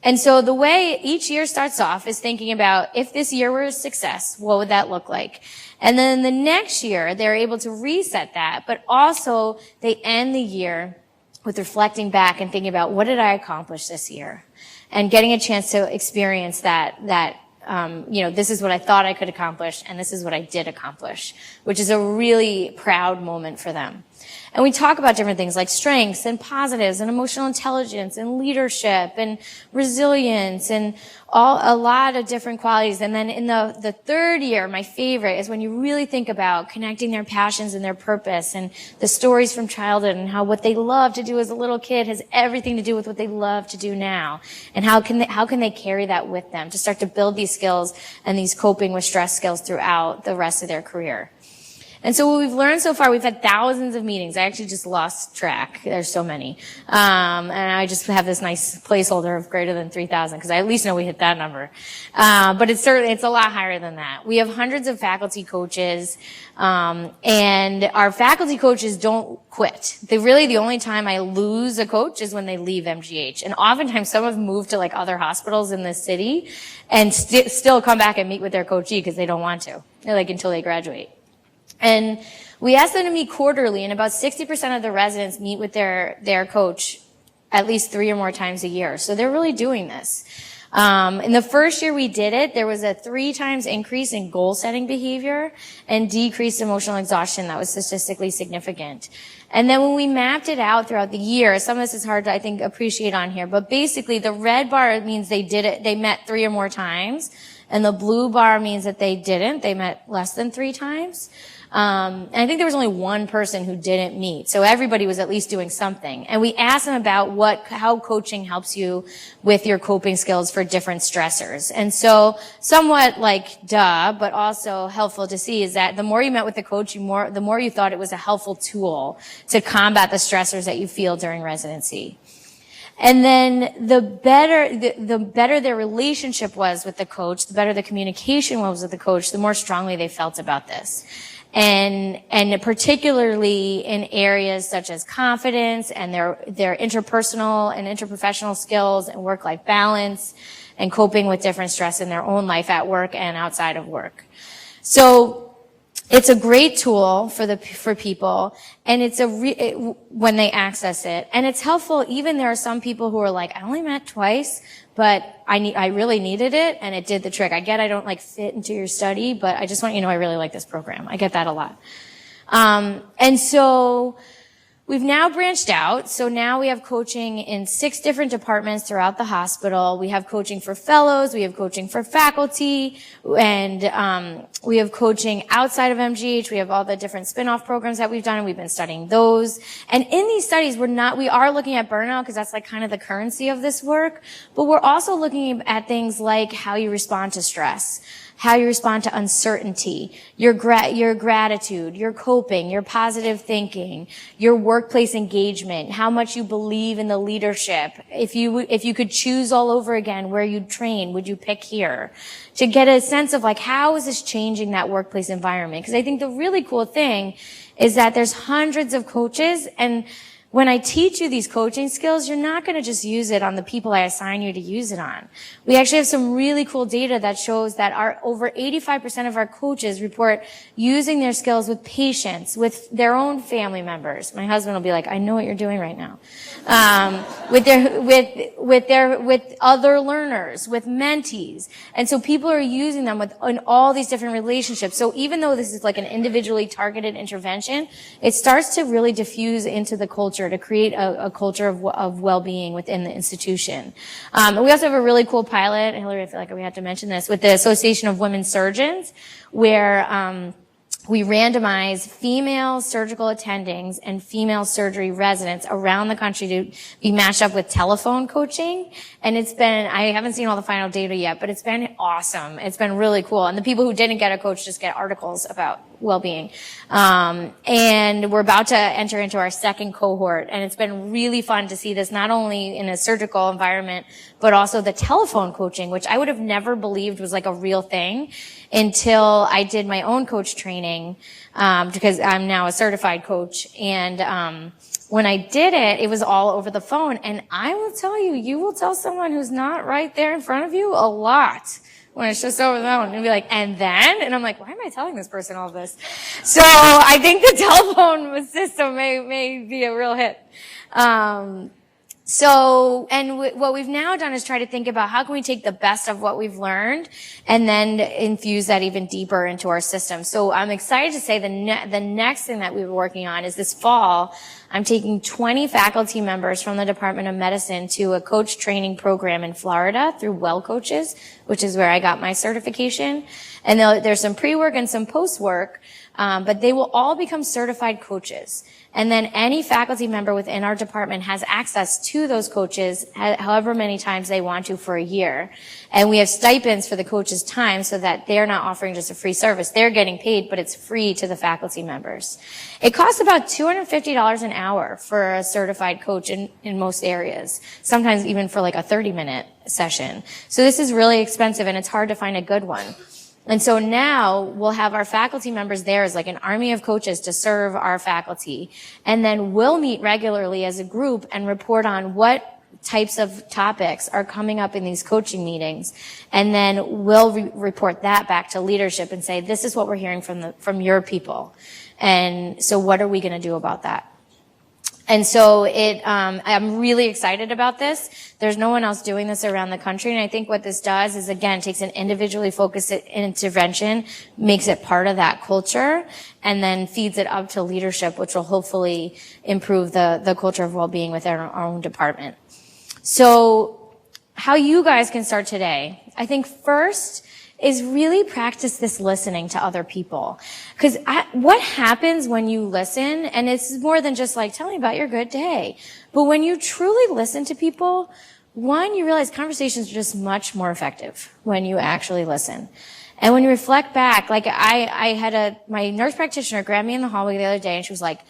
And so the way each year starts off is thinking about if this year were a success, what would that look like? And then the next year, they're able to reset that, but also they end the year with reflecting back and thinking about what did I accomplish this year? And getting a chance to experience that this is what I thought I could accomplish, and this is what I did accomplish, which is a really proud moment for them. And we talk about different things like strengths and positives and emotional intelligence and leadership and resilience and a lot of different qualities. And then in the third year, my favorite is when you really think about connecting their passions and their purpose and the stories from childhood and how what they loved to do as a little kid has everything to do with what they love to do now. And how can they carry that with them to start to build these skills and these coping with stress skills throughout the rest of their career. And so what we've learned so far, we've had thousands of meetings. I actually just lost track. There's so many. And I just have this nice placeholder of greater than 3,000 because I at least know we hit that number. But it's a lot higher than that. We have hundreds of faculty coaches, and our faculty coaches don't quit. The only time I lose a coach is when they leave MGH. And oftentimes some have moved to like other hospitals in this city and still come back and meet with their coachee because they don't want to, like until they graduate. And we ask them to meet quarterly, and about 60% of the residents meet with their coach at least 3 or more times a year. So they're really doing this. In the first year we did it, there was a 3 times increase in goal-setting behavior and decreased emotional exhaustion that was statistically significant. And then when we mapped it out throughout the year, some of this is hard to, I think, appreciate on here, but basically the red bar means they did it, they met 3 or more times, and the blue bar means that they didn't, they met less than 3 times. And I think there was only one person who didn't meet. So everybody was at least doing something. And we asked them about how coaching helps you with your coping skills for different stressors. And so somewhat like but also helpful to see is that the more you met with the coach, the more you thought it was a helpful tool to combat the stressors that you feel during residency. And then the better their relationship was with the coach, the better the communication was with the coach, the more strongly they felt about this. and particularly in areas such as confidence and their interpersonal and interprofessional skills and work-life balance and coping with different stress in their own life at work and outside of work. So it's a great tool for people, and it's when they access it, and it's helpful. Even there are some people who are like, I only met twice, but I really needed it, and it did the trick. I get I don't like fit into your study, but I just want you to know I really like this program. I get that a lot. And so we've now branched out. So now we have coaching in 6 different departments throughout the hospital. We have coaching for fellows. We have coaching for faculty. And we have coaching outside of MGH. We have all the different spin-off programs that we've done, and we've been studying those. And in these studies, we are looking at burnout because that's like kind of the currency of this work. But we're also looking at things like how you respond to stress, how you respond to uncertainty, your gratitude, your coping, your positive thinking, your workplace engagement, how much you believe in the leadership. If you could choose all over again where you'd train, would you pick here? To get a sense of like, how is this changing that workplace environment? Because I think the really cool thing is that there's hundreds of coaches, and when I teach you these coaching skills, you're not going to just use it on the people I assign you to use it on. We actually have some really cool data that shows that over 85% of our coaches report using their skills with patients, with their own family members. My husband will be like, I know what you're doing right now. With other learners, with mentees. And so people are using them in all these different relationships. So even though this is like an individually targeted intervention, it starts to really diffuse into the culture, to create a culture of well-being within the institution. And we also have a really cool pilot, Hillary, I feel like we have to mention this, with the Association of Women Surgeons, where we randomize female surgical attendings and female surgery residents around the country to be matched up with telephone coaching. And I haven't seen all the final data yet, but it's been awesome. It's been really cool. And the people who didn't get a coach just get articles about well-being. And we're about to enter into our 2nd cohort. And it's been really fun to see this not only in a surgical environment, but also the telephone coaching, which I would have never believed was like a real thing until I did my own coach training, because I'm now a certified coach. And when I did it, it was all over the phone. And I will tell you, you will tell someone who's not right there in front of you a lot when it's just over the phone. And be like, and then? And I'm like, why am I telling this person all this? So I think the telephone system may be a real hit. What we've now done is try to think about how can we take the best of what we've learned and then infuse that even deeper into our system. So I'm excited to say the next thing that we were working on is this fall, I'm taking 20 faculty members from the Department of Medicine to a coach training program in Florida through Well Coaches, which is where I got my certification. And there's some pre-work and some post-work, but they will all become certified coaches. And then any faculty member within our department has access to those coaches however many times they want to for a year. And we have stipends for the coaches' time so that they're not offering just a free service. They're getting paid, but it's free to the faculty members. It costs about $250 an hour for a certified coach in most areas, sometimes even for like a 30-minute session. So this is really expensive, and it's hard to find a good one. And so now we'll have our faculty members there as like an army of coaches to serve our faculty. And then we'll meet regularly as a group and report on what types of topics are coming up in these coaching meetings. And then we'll report that back to leadership and say, this is what we're hearing from your people. And so what are we going to do about that? And so I'm really excited about this. There's no one else doing this around the country. And I think what this does is, again, takes an individually focused intervention, makes it part of that culture, and then feeds it up to leadership, which will hopefully improve the culture of well-being within our own department. So how you guys can start today, I think first is really practice this listening to other people. Because what happens when you listen, and it's more than just like, tell me about your good day, but when you truly listen to people, one, you realize conversations are just much more effective when you actually listen. And when you reflect back, like I had my nurse practitioner grab me in the hallway the other day, and she was like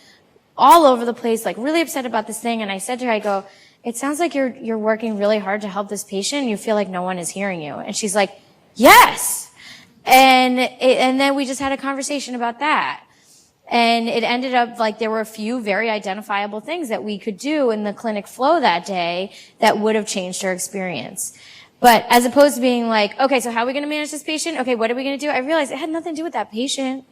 all over the place, like really upset about this thing. And I said to her, I go, it sounds like you're working really hard to help this patient, and you feel like no one is hearing you. And she's like, yes. And then we just had a conversation about that. And it ended up like there were a few very identifiable things that we could do in the clinic flow that day that would have changed her experience. But as opposed to being like, okay, so how are we going to manage this patient? Okay, what are we going to do? I realized it had nothing to do with that patient.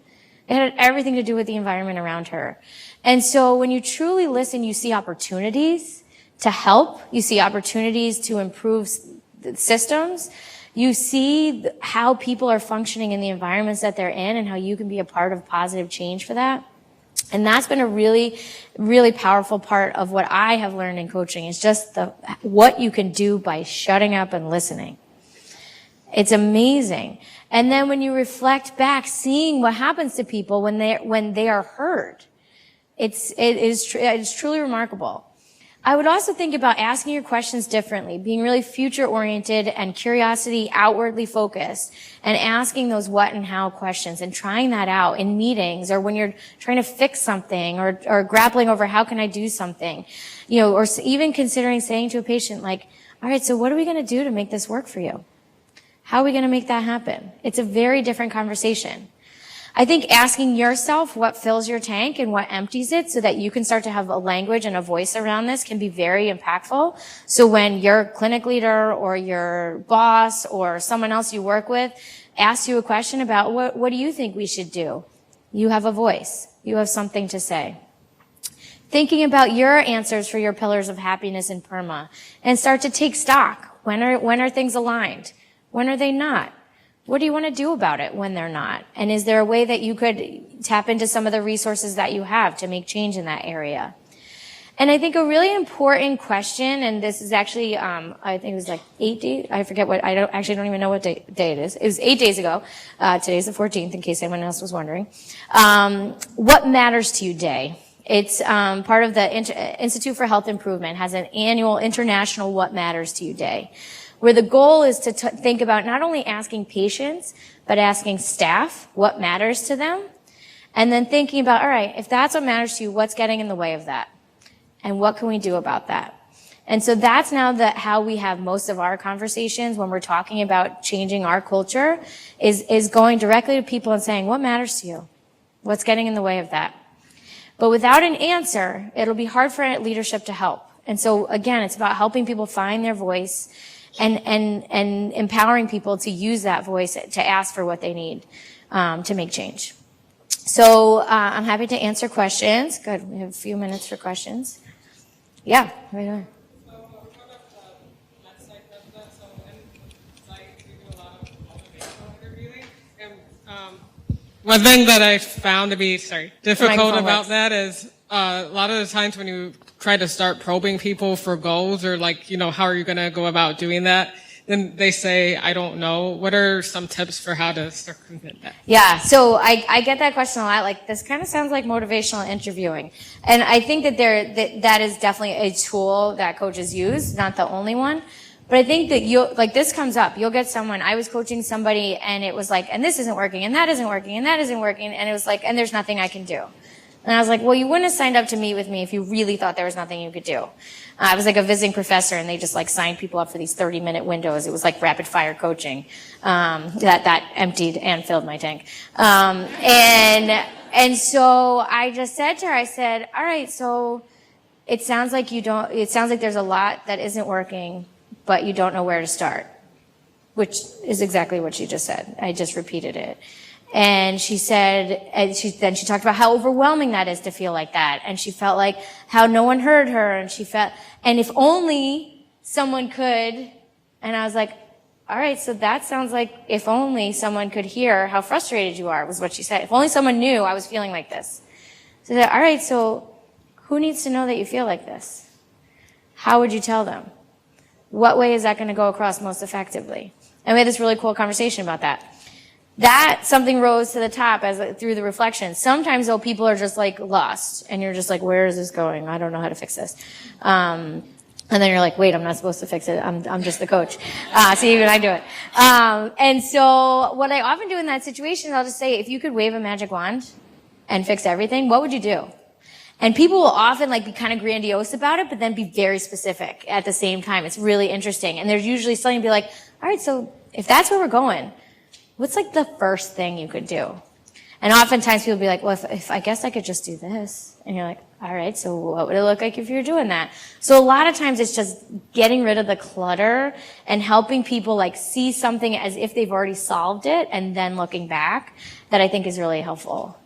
It had everything to do with the environment around her. And so when you truly listen, you see opportunities to help. You see opportunities to improve systems. You see how people are functioning in the environments that they're in and how you can be a part of positive change for that. And that's been a really, really powerful part of what I have learned in coaching is just what you can do by shutting up and listening. It's amazing. And then when you reflect back, seeing what happens to people when they are heard, it is truly remarkable. I would also think about asking your questions differently, being really future-oriented and curiosity outwardly focused, and asking those what and how questions and trying that out in meetings or when you're trying to fix something or grappling over how can I do something, or even considering saying to a patient like, all right, so what are we going to do to make this work for you? How are we going to make that happen? It's a very different conversation. I think asking yourself what fills your tank and what empties it so that you can start to have a language and a voice around this can be very impactful. So when your clinic leader or your boss or someone else you work with asks you a question about what do you think we should do? You have a voice. You have something to say. Thinking about your answers for your pillars of happiness and PERMA and start to take stock. When are things aligned? When are they not? What do you want to do about it when they're not? And is there a way that you could tap into some of the resources that you have to make change in that area? And I think a really important question, and this is actually, I think it was like 8 days, I forget what, I don't even know what day it is. It was 8 days ago. Today's the 14th, in case anyone else was wondering. What matters to you day? It's part of the Institute for Health Improvement, has an annual international What Matters to You Day, where the goal is to think about not only asking patients, but asking staff what matters to them, and then thinking about, all right, if that's what matters to you, what's getting in the way of that? And what can we do about that? And so that's now how we have most of our conversations when we're talking about changing our culture, is going directly to people and saying, what matters to you? What's getting in the way of that? But without an answer, it'll be hard for leadership to help. And so again, it's about helping people find their voice and empowering people to use that voice to ask for what they need to make change. So I'm happy to answer questions. Good. We have a few minutes for questions. Yeah, right on. So we brought up the website that so in site we do a lot of motivational interviewing. And one thing that I found to be difficult about that is a lot of the times when you try to start probing people for goals or how are you going to go about doing that, then they say, I don't know. What are some tips for how to circumvent that? Yeah, so I get that question a lot. Like, this kind of sounds like motivational interviewing. And I think that that is definitely a tool that coaches use, not the only one. But I think that this comes up. You'll get someone, I was coaching somebody and it was like, and this isn't working, and that isn't working, and that isn't working, and it was like, and there's nothing I can do. And I was like, well, you wouldn't have signed up to meet with me if you really thought there was nothing you could do. I was like a visiting professor, and they just signed people up for these 30-minute windows. It was like rapid fire coaching. That emptied and filled my tank. And so I just said to her, I said, all right, so it sounds like there's a lot that isn't working, but you don't know where to start, which is exactly what she just said. I just repeated it. And she said, then she talked about how overwhelming that is to feel like that. And she felt like how no one heard her. And if only someone could, and I was like, all right, so that sounds like if only someone could hear how frustrated you are, was what she said. If only someone knew I was feeling like this. So I said, all right, so who needs to know that you feel like this? How would you tell them? What way is that going to go across most effectively? And we had this really cool conversation about that. That something rose to the top through the reflection. Sometimes though people are just lost and you're just like, where is this going? I don't know how to fix this. And then you're like, wait, I'm not supposed to fix it. I'm just the coach. So even I do it. And so what I often do in that situation is I'll just say, if you could wave a magic wand and fix everything, what would you do? And people will often be kind of grandiose about it, but then be very specific at the same time. It's really interesting. And there's usually something to be like, all right, so if that's where we're going, what's the first thing you could do? And oftentimes people be like, well, if I guess I could just do this. And you're like, all right, so what would it look like if you're doing that? So a lot of times it's just getting rid of the clutter and helping people like see something as if they've already solved it and then looking back that I think is really helpful.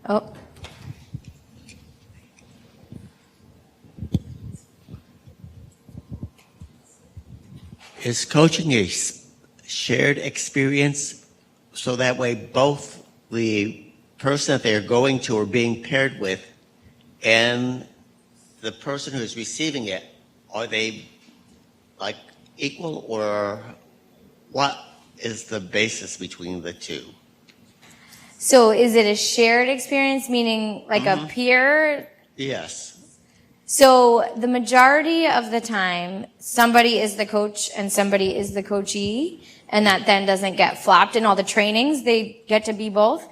Oh. Is coaching a shared experience so that way both the person that they're going to or being paired with and the person who's receiving it, are they like equal, or what is the basis between the two? So is it a shared experience, meaning like a peer? Yes. So the majority of the time, somebody is the coach and somebody is the coachee, and that then doesn't get flopped in all the trainings. They get to be both.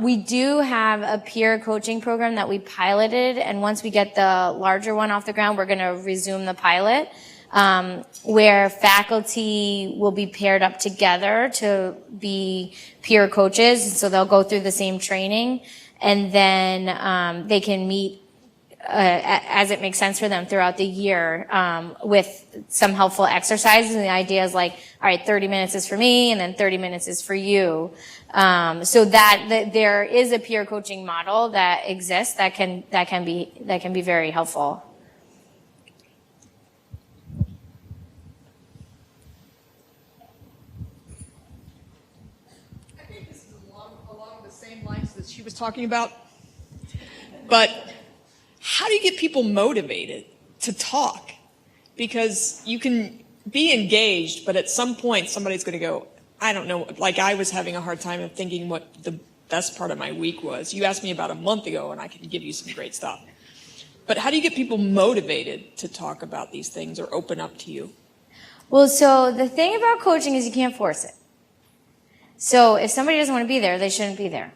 We do have a peer coaching program that we piloted, and once we get the larger one off the ground, we're going to resume the pilot, where faculty will be paired up together to be peer coaches. So they'll go through the same training, and then they can meet as it makes sense for them throughout the year, with some helpful exercises. And the idea is like, all right, 30 minutes is for me, and then 30 minutes is for you. So that there is a peer coaching model that exists that can be very helpful. I think this is along the same lines that she was talking about, but how do you get people motivated to talk? Because you can be engaged, but at some point somebody's going to go, I don't know, like I was having a hard time of thinking what the best part of my week was. You asked me about a month ago and I can give you some great stuff. But how do you get people motivated to talk about these things or open up to you? Well, so the thing about coaching is you can't force it. So if somebody doesn't want to be there, they shouldn't be there.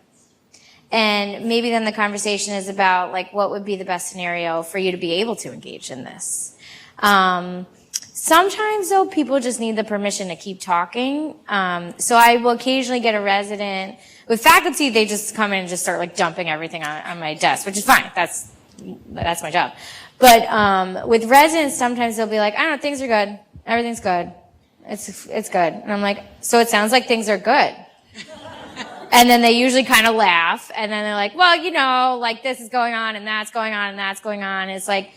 And maybe then the conversation is about like what would be the best scenario for you to be able to engage in this. Sometimes though, people just need the permission to keep talking. So I will occasionally get a resident. With faculty, they just come in and just start like dumping everything on my desk, which is fine. That's my job. But with residents, sometimes they'll be like, I don't know, things are good. Everything's good. It's good. And I'm like, so it sounds like things are good. And then they usually kind of laugh, and then they're like, well, you know, like this is going on, and that's going on, and that's going on. It's like,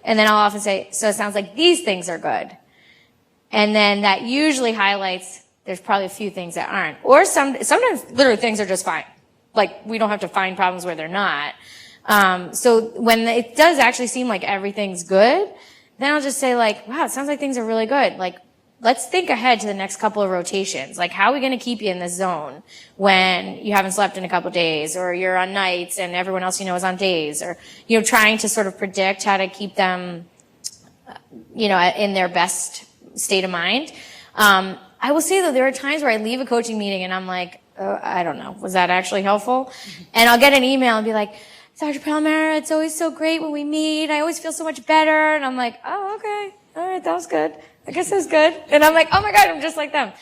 and then I'll often say, so it sounds like these things are good. And then that usually highlights there's probably a few things that aren't. Or sometimes literally things are just fine. Like we don't have to find problems where they're not. So when it does actually seem like everything's good, then I'll just say like, wow, it sounds like things are really good. Like, let's think ahead to the next couple of rotations. Like, how are we going to keep you in this zone when you haven't slept in a couple of days, or you're on nights and everyone else you know is on days, or, you know, trying to sort of predict how to keep them, you know, in their best state of mind. I will say though, there are times where I leave a coaching meeting and I'm like, oh, I don't know, was that actually helpful? And I'll get an email and be like, Dr. Palamara, it's always so great when we meet. I always feel so much better. And I'm like, oh, okay. All right. That was good. I guess that's good. And I'm like, oh my God, I'm just like them.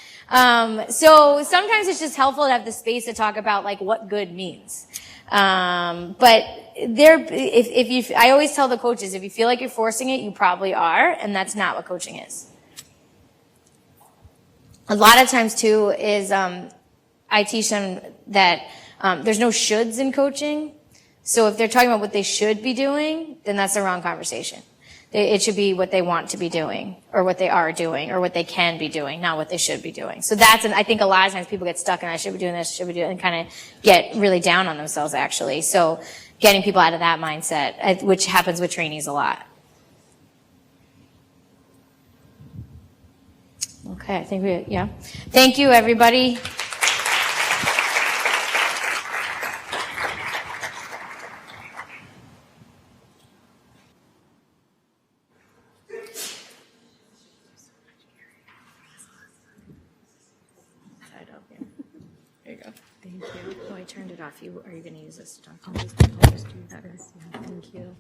So sometimes it's just helpful to have the space to talk about like what good means. But I always tell the coaches, if you feel like you're forcing it, you probably are. And that's not what coaching is. A lot of times too is, I teach them that, there's no shoulds in coaching. So if they're talking about what they should be doing, then that's the wrong conversation. It should be what they want to be doing, or what they are doing, or what they can be doing, not what they should be doing. So I think a lot of times people get stuck in I should be doing this, should be doing, and kind of get really down on themselves actually. So getting people out of that mindset, which happens with trainees a lot. Okay, I think yeah. Thank you, everybody. There you go. Thank you. Oh, I turned it off. Are you going to use this? I'll just do that. Yeah, thank you.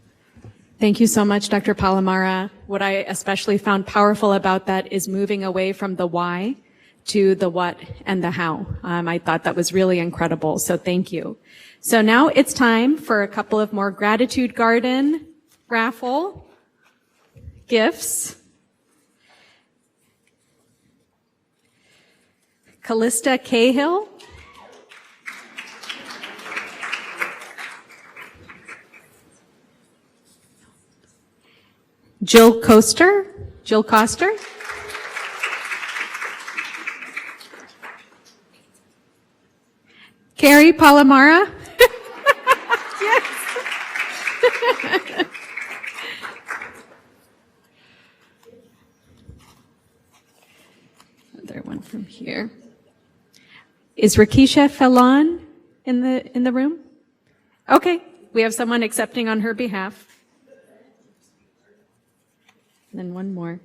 Thank you so much, Dr. Palamara. What I especially found powerful about that is moving away from the why to the what and the how. I thought that was really incredible, so thank you. So now it's time for a couple of more Gratitude Garden raffle gifts. Callista Cahill. Jill Coster. Kerri Palamara. Yes. Another one from here. Is Rakisha Felon in the room? Okay, we have someone accepting on her behalf. And then one more.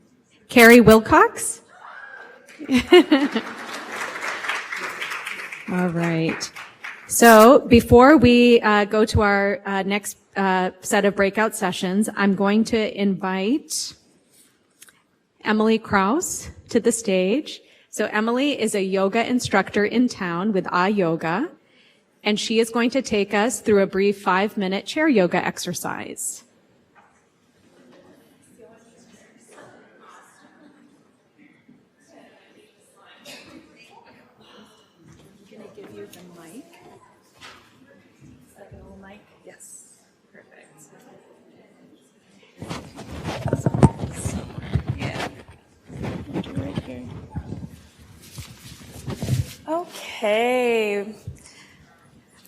Carrie Wilcox. All right. So before we go to our next set of breakout sessions, I'm going to invite Emily Krause to the stage. So Emily is a yoga instructor in town with Yoga, and she is going to take us through a brief 5-minute chair yoga exercise. Okay,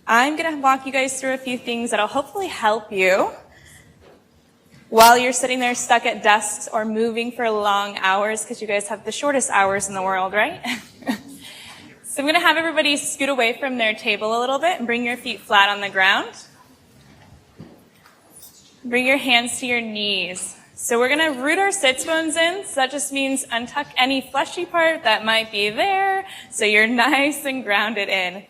I'm going to walk you guys through a few things that'll hopefully help you while you're sitting there stuck at desks or moving for long hours, because you guys have the shortest hours in the world, right? So I'm going to have everybody scoot away from their table a little bit and bring your feet flat on the ground. Bring your hands to your knees. So we're going to root our sits bones in. So that just means untuck any fleshy part that might be there so you're nice and grounded in.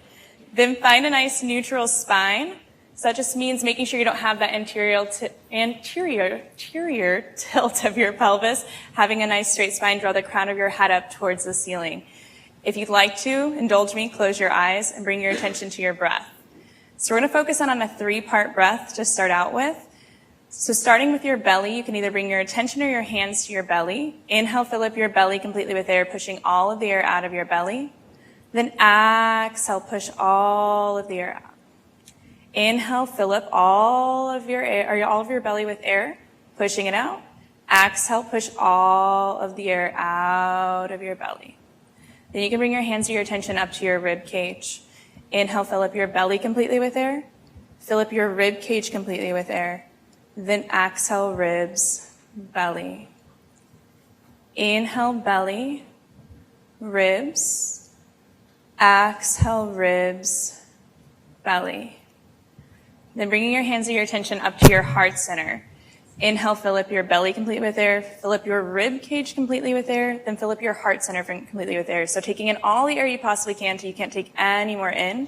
Then find a nice neutral spine. So that just means making sure you don't have that anterior tilt of your pelvis. Having a nice straight spine, draw the crown of your head up towards the ceiling. If you'd like to, indulge me, close your eyes and bring your attention to your breath. So we're going to focus on a 3-part breath to start out with. So starting with your belly, you can either bring your attention or your hands to your belly. Inhale, fill up your belly completely with air, pushing all of the air out of your belly. Then exhale, push all of the air out. Inhale, fill up all of your air, or all of your belly with air, pushing it out. Exhale, push all of the air out of your belly. Then you can bring your hands or your attention up to your rib cage. Inhale, fill up your belly completely with air. Fill up your rib cage completely with air. Then exhale, ribs, belly. Inhale, belly, ribs. Exhale, ribs, belly. Then bringing your hands or your attention up to your heart center. Inhale, fill up your belly completely with air. Fill up your rib cage completely with air. Then fill up your heart center completely with air. So taking in all the air you possibly can until you can't take any more in.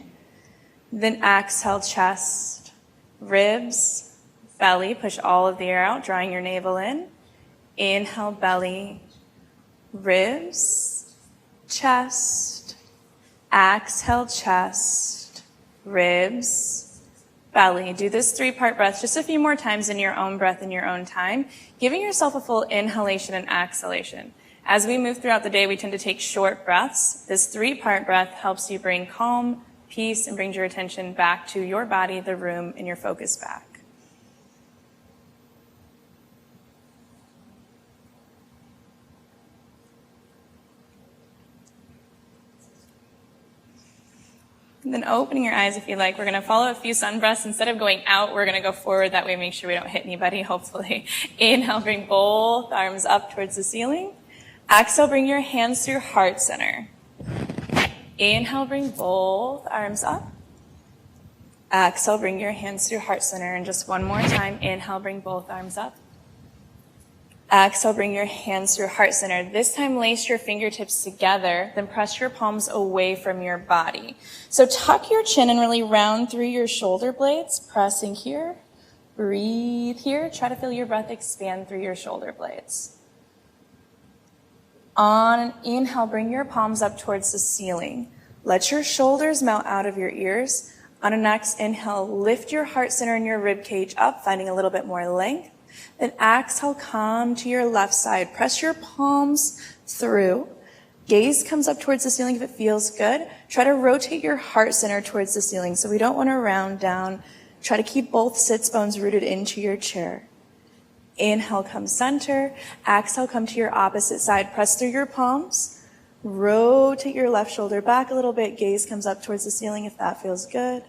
Then exhale, chest, ribs, belly, push all of the air out, drawing your navel in. Inhale, belly, ribs, chest. Exhale, chest, ribs, belly. Do this 3-part breath just a few more times in your own breath in your own time, giving yourself a full inhalation and exhalation. As we move throughout the day, we tend to take short breaths. This 3-part breath helps you bring calm, peace, and brings your attention back to your body, the room, and your focus back. And then opening your eyes if you like. We're going to follow a few sun breaths. Instead of going out, we're going to go forward. That way, make sure we don't hit anybody, hopefully. Inhale, bring both arms up towards the ceiling. Exhale, bring your hands to your heart center. Inhale, bring both arms up. Exhale, bring your hands to your heart center. And just one more time. Inhale, bring both arms up. Exhale, bring your hands through heart center. This time, lace your fingertips together, then press your palms away from your body. So tuck your chin and really round through your shoulder blades, pressing here. Breathe here. Try to feel your breath expand through your shoulder blades. On an inhale, bring your palms up towards the ceiling. Let your shoulders melt out of your ears. On a next inhale, lift your heart center and your rib cage up, finding a little bit more length. Then exhale, come to your left side. Press your palms through. Gaze comes up towards the ceiling if it feels good. Try to rotate your heart center towards the ceiling. So we don't want to round down. Try to keep both sits bones rooted into your chair. Inhale, come center. Exhale, come to your opposite side. Press through your palms. Rotate your left shoulder back a little bit. Gaze comes up towards the ceiling if that feels good.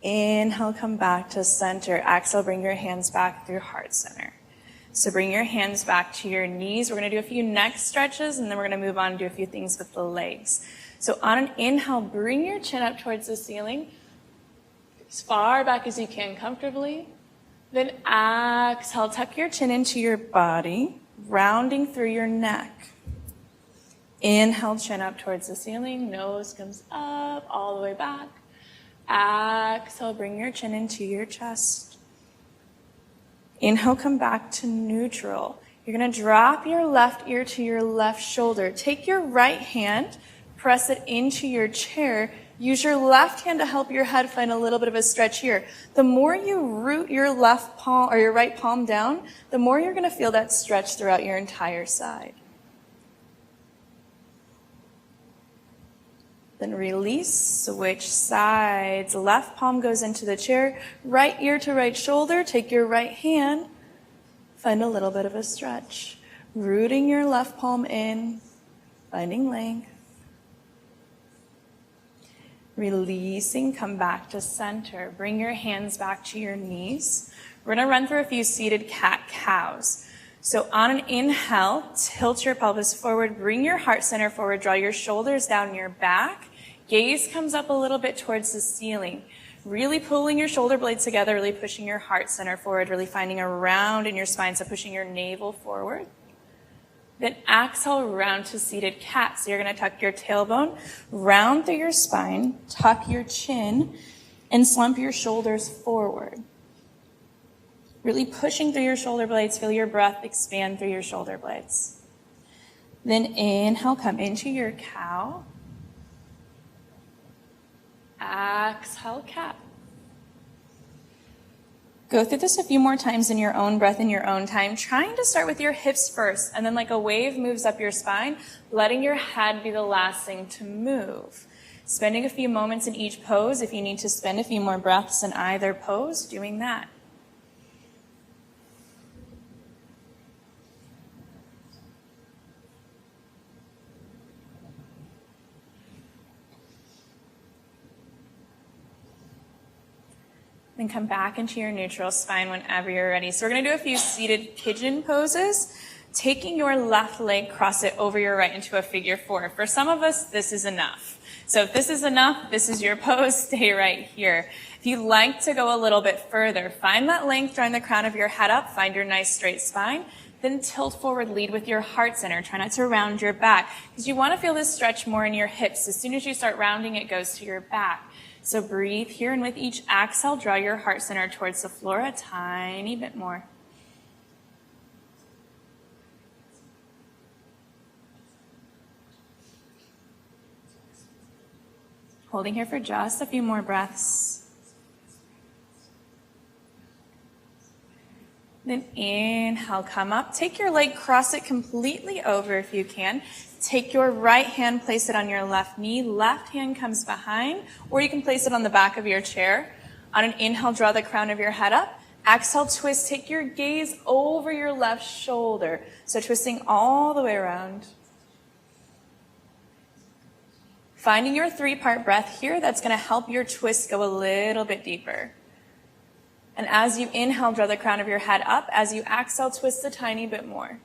Inhale, come back to center. Exhale, bring your hands back through heart center. So bring your hands back to your knees. We're going to do a few neck stretches, and then we're going to move on and do a few things with the legs. So on an inhale, bring your chin up towards the ceiling, as far back as you can comfortably. Then exhale, tuck your chin into your body, rounding through your neck. Inhale, chin up towards the ceiling, nose comes up all the way back. Exhale, bring your chin into your chest. Inhale, come back to neutral. You're going to drop your left ear to your left shoulder. Take your right hand, press it into your chair. Use your left hand to help your head find a little bit of a stretch here. The more you root your left palm or your right palm down, the more you're going to feel that stretch throughout your entire side. Then release, switch sides. Left palm goes into the chair, right ear to right shoulder. Take your right hand, find a little bit of a stretch. Rooting your left palm in, finding length. Releasing, come back to center. Bring your hands back to your knees. We're going to run through a few seated cat-cows. So on an inhale, tilt your pelvis forward, bring your heart center forward, draw your shoulders down your back. Gaze comes up a little bit towards the ceiling. Really pulling your shoulder blades together, really pushing your heart center forward, really finding a round in your spine, so pushing your navel forward. Then exhale, round to seated cat. So you're going to tuck your tailbone, round through your spine, tuck your chin, and slump your shoulders forward. Really pushing through your shoulder blades. Feel your breath expand through your shoulder blades. Then inhale, come into your cow. Exhale, cat. Go through this a few more times in your own breath, in your own time, trying to start with your hips first, and then like a wave moves up your spine, letting your head be the last thing to move. Spending a few moments in each pose. If you need to spend a few more breaths in either pose, doing that. Then come back into your neutral spine whenever you're ready. So we're going to do a few seated pigeon poses. Taking your left leg, cross it over your right into a figure four. For some of us, this is enough. So if this is enough, this is your pose. Stay right here. If you'd like to go a little bit further, find that length, drawing the crown of your head up, find your nice straight spine. Then tilt forward, lead with your heart center. Try not to round your back, because you want to feel this stretch more in your hips. As soon as you start rounding, it goes to your back. So breathe here, and with each exhale, draw your heart center towards the floor a tiny bit more. Holding here for just a few more breaths. Then inhale, come up. Take your leg, cross it completely over if you can. Take your right hand, place it on your left knee. Left hand comes behind, or you can place it on the back of your chair. On an inhale, draw the crown of your head up. Exhale, twist. Take your gaze over your left shoulder. So twisting all the way around. Finding your 3-part breath here, that's going to help your twist go a little bit deeper. And as you inhale, draw the crown of your head up. As you exhale, twist a tiny bit more.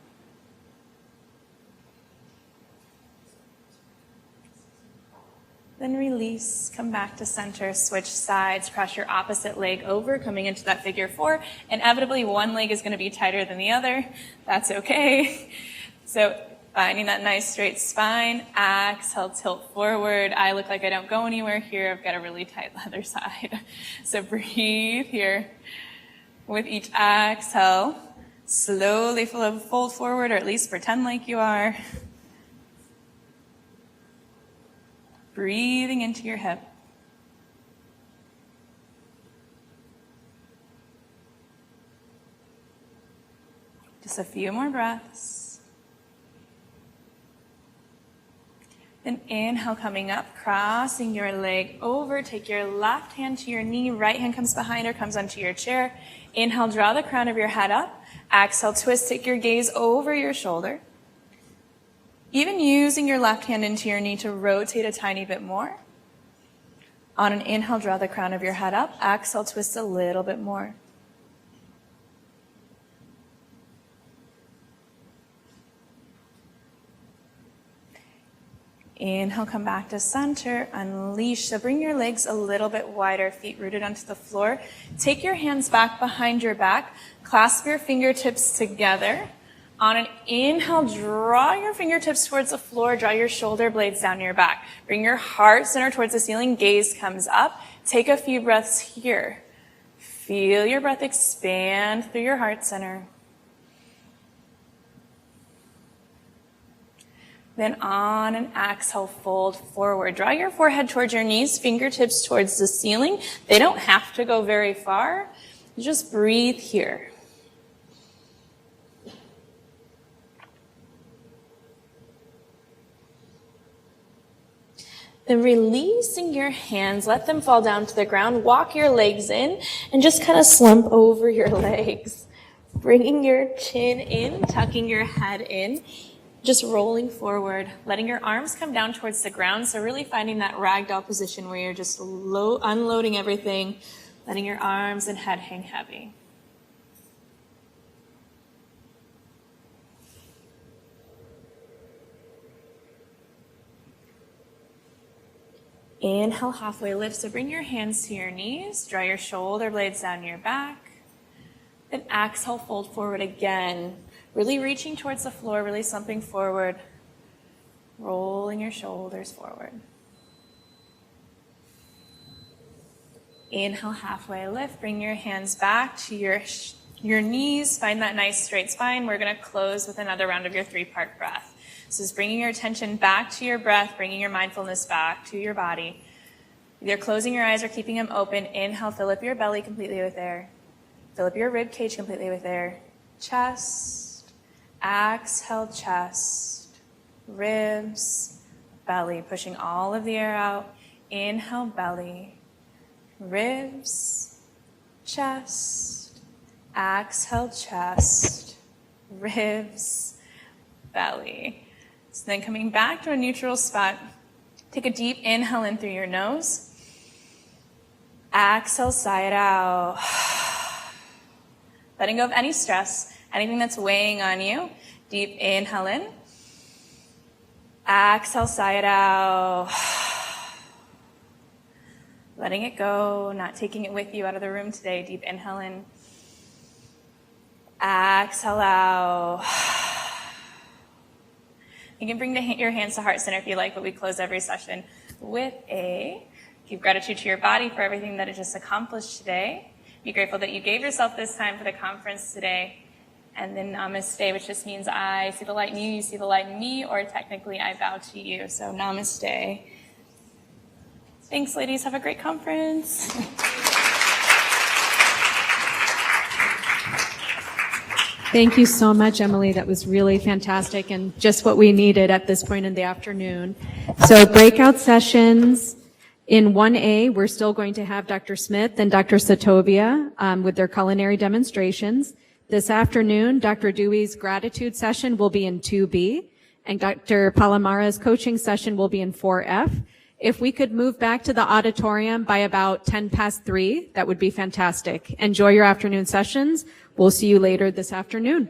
Then release, come back to center, switch sides, cross your opposite leg over, coming into that figure 4. Inevitably, one leg is going to be tighter than the other. That's okay. So finding that nice straight spine, exhale, tilt forward. I look like I don't go anywhere here. I've got a really tight leather side. So breathe here. With each exhale, slowly fold forward, or at least pretend like you are. Breathing into your hip. Just a few more breaths. Then inhale, coming up, crossing your leg over. Take your left hand to your knee. Right hand comes behind or comes onto your chair. Inhale, draw the crown of your head up. Exhale, twist, take your gaze over your shoulder. Even using your left hand into your knee to rotate a tiny bit more. On an inhale, draw the crown of your head up. Exhale, twist a little bit more. Inhale, come back to center, unleash. So bring your legs a little bit wider, feet rooted onto the floor. Take your hands back behind your back. Clasp your fingertips together. On an inhale, draw your fingertips towards the floor, draw your shoulder blades down your back. Bring your heart center towards the ceiling, gaze comes up. Take a few breaths here. Feel your breath expand through your heart center. Then on an exhale, fold forward. Draw your forehead towards your knees, fingertips towards the ceiling. They don't have to go very far. Just breathe here. Then releasing your hands, let them fall down to the ground. Walk your legs in and just kind of slump over your legs. Bringing your chin in, tucking your head in, just rolling forward, letting your arms come down towards the ground. So really finding that ragdoll position where you're just unloading everything, letting your arms and head hang heavy. Inhale, halfway lift. So bring your hands to your knees. Draw your shoulder blades down your back. Then exhale, fold forward again. Really reaching towards the floor, really slumping forward. Rolling your shoulders forward. Inhale, halfway lift. Bring your hands back to your knees. Find that nice straight spine. We're going to close with another round of your 3-part breath. This is bringing your attention back to your breath, bringing your mindfulness back to your body. Either closing your eyes or keeping them open. Inhale, fill up your belly completely with air. Fill up your rib cage completely with air. Chest, exhale, chest, ribs, belly. Pushing all of the air out. Inhale, belly, ribs, chest, exhale, chest, ribs, belly. So then coming back to a neutral spot, take a deep inhale in through your nose. Exhale, sigh it out. Letting go of any stress, anything that's weighing on you. Deep inhale in. Exhale, sigh it out. Letting it go, not taking it with you out of the room today. Deep inhale in. Exhale out. You can bring your hands to heart center if you like, but we close every session with give gratitude to your body for everything that it just accomplished today. Be grateful that you gave yourself this time for the conference today. And then namaste, which just means I see the light in you, you see the light in me, or technically I bow to you. So namaste. Thanks, ladies. Have a great conference. Thank you so much, Emily. That was really fantastic and just what we needed at this point in the afternoon. So breakout sessions in 1A, we're still going to have Dr. Smith and Dr. Sattovia with their culinary demonstrations. This afternoon, Dr. Dewey's gratitude session will be in 2B, and Dr. Palamara's coaching session will be in 4F. If we could move back to the auditorium by about 3:10, that would be fantastic. Enjoy your afternoon sessions. We'll see you later this afternoon.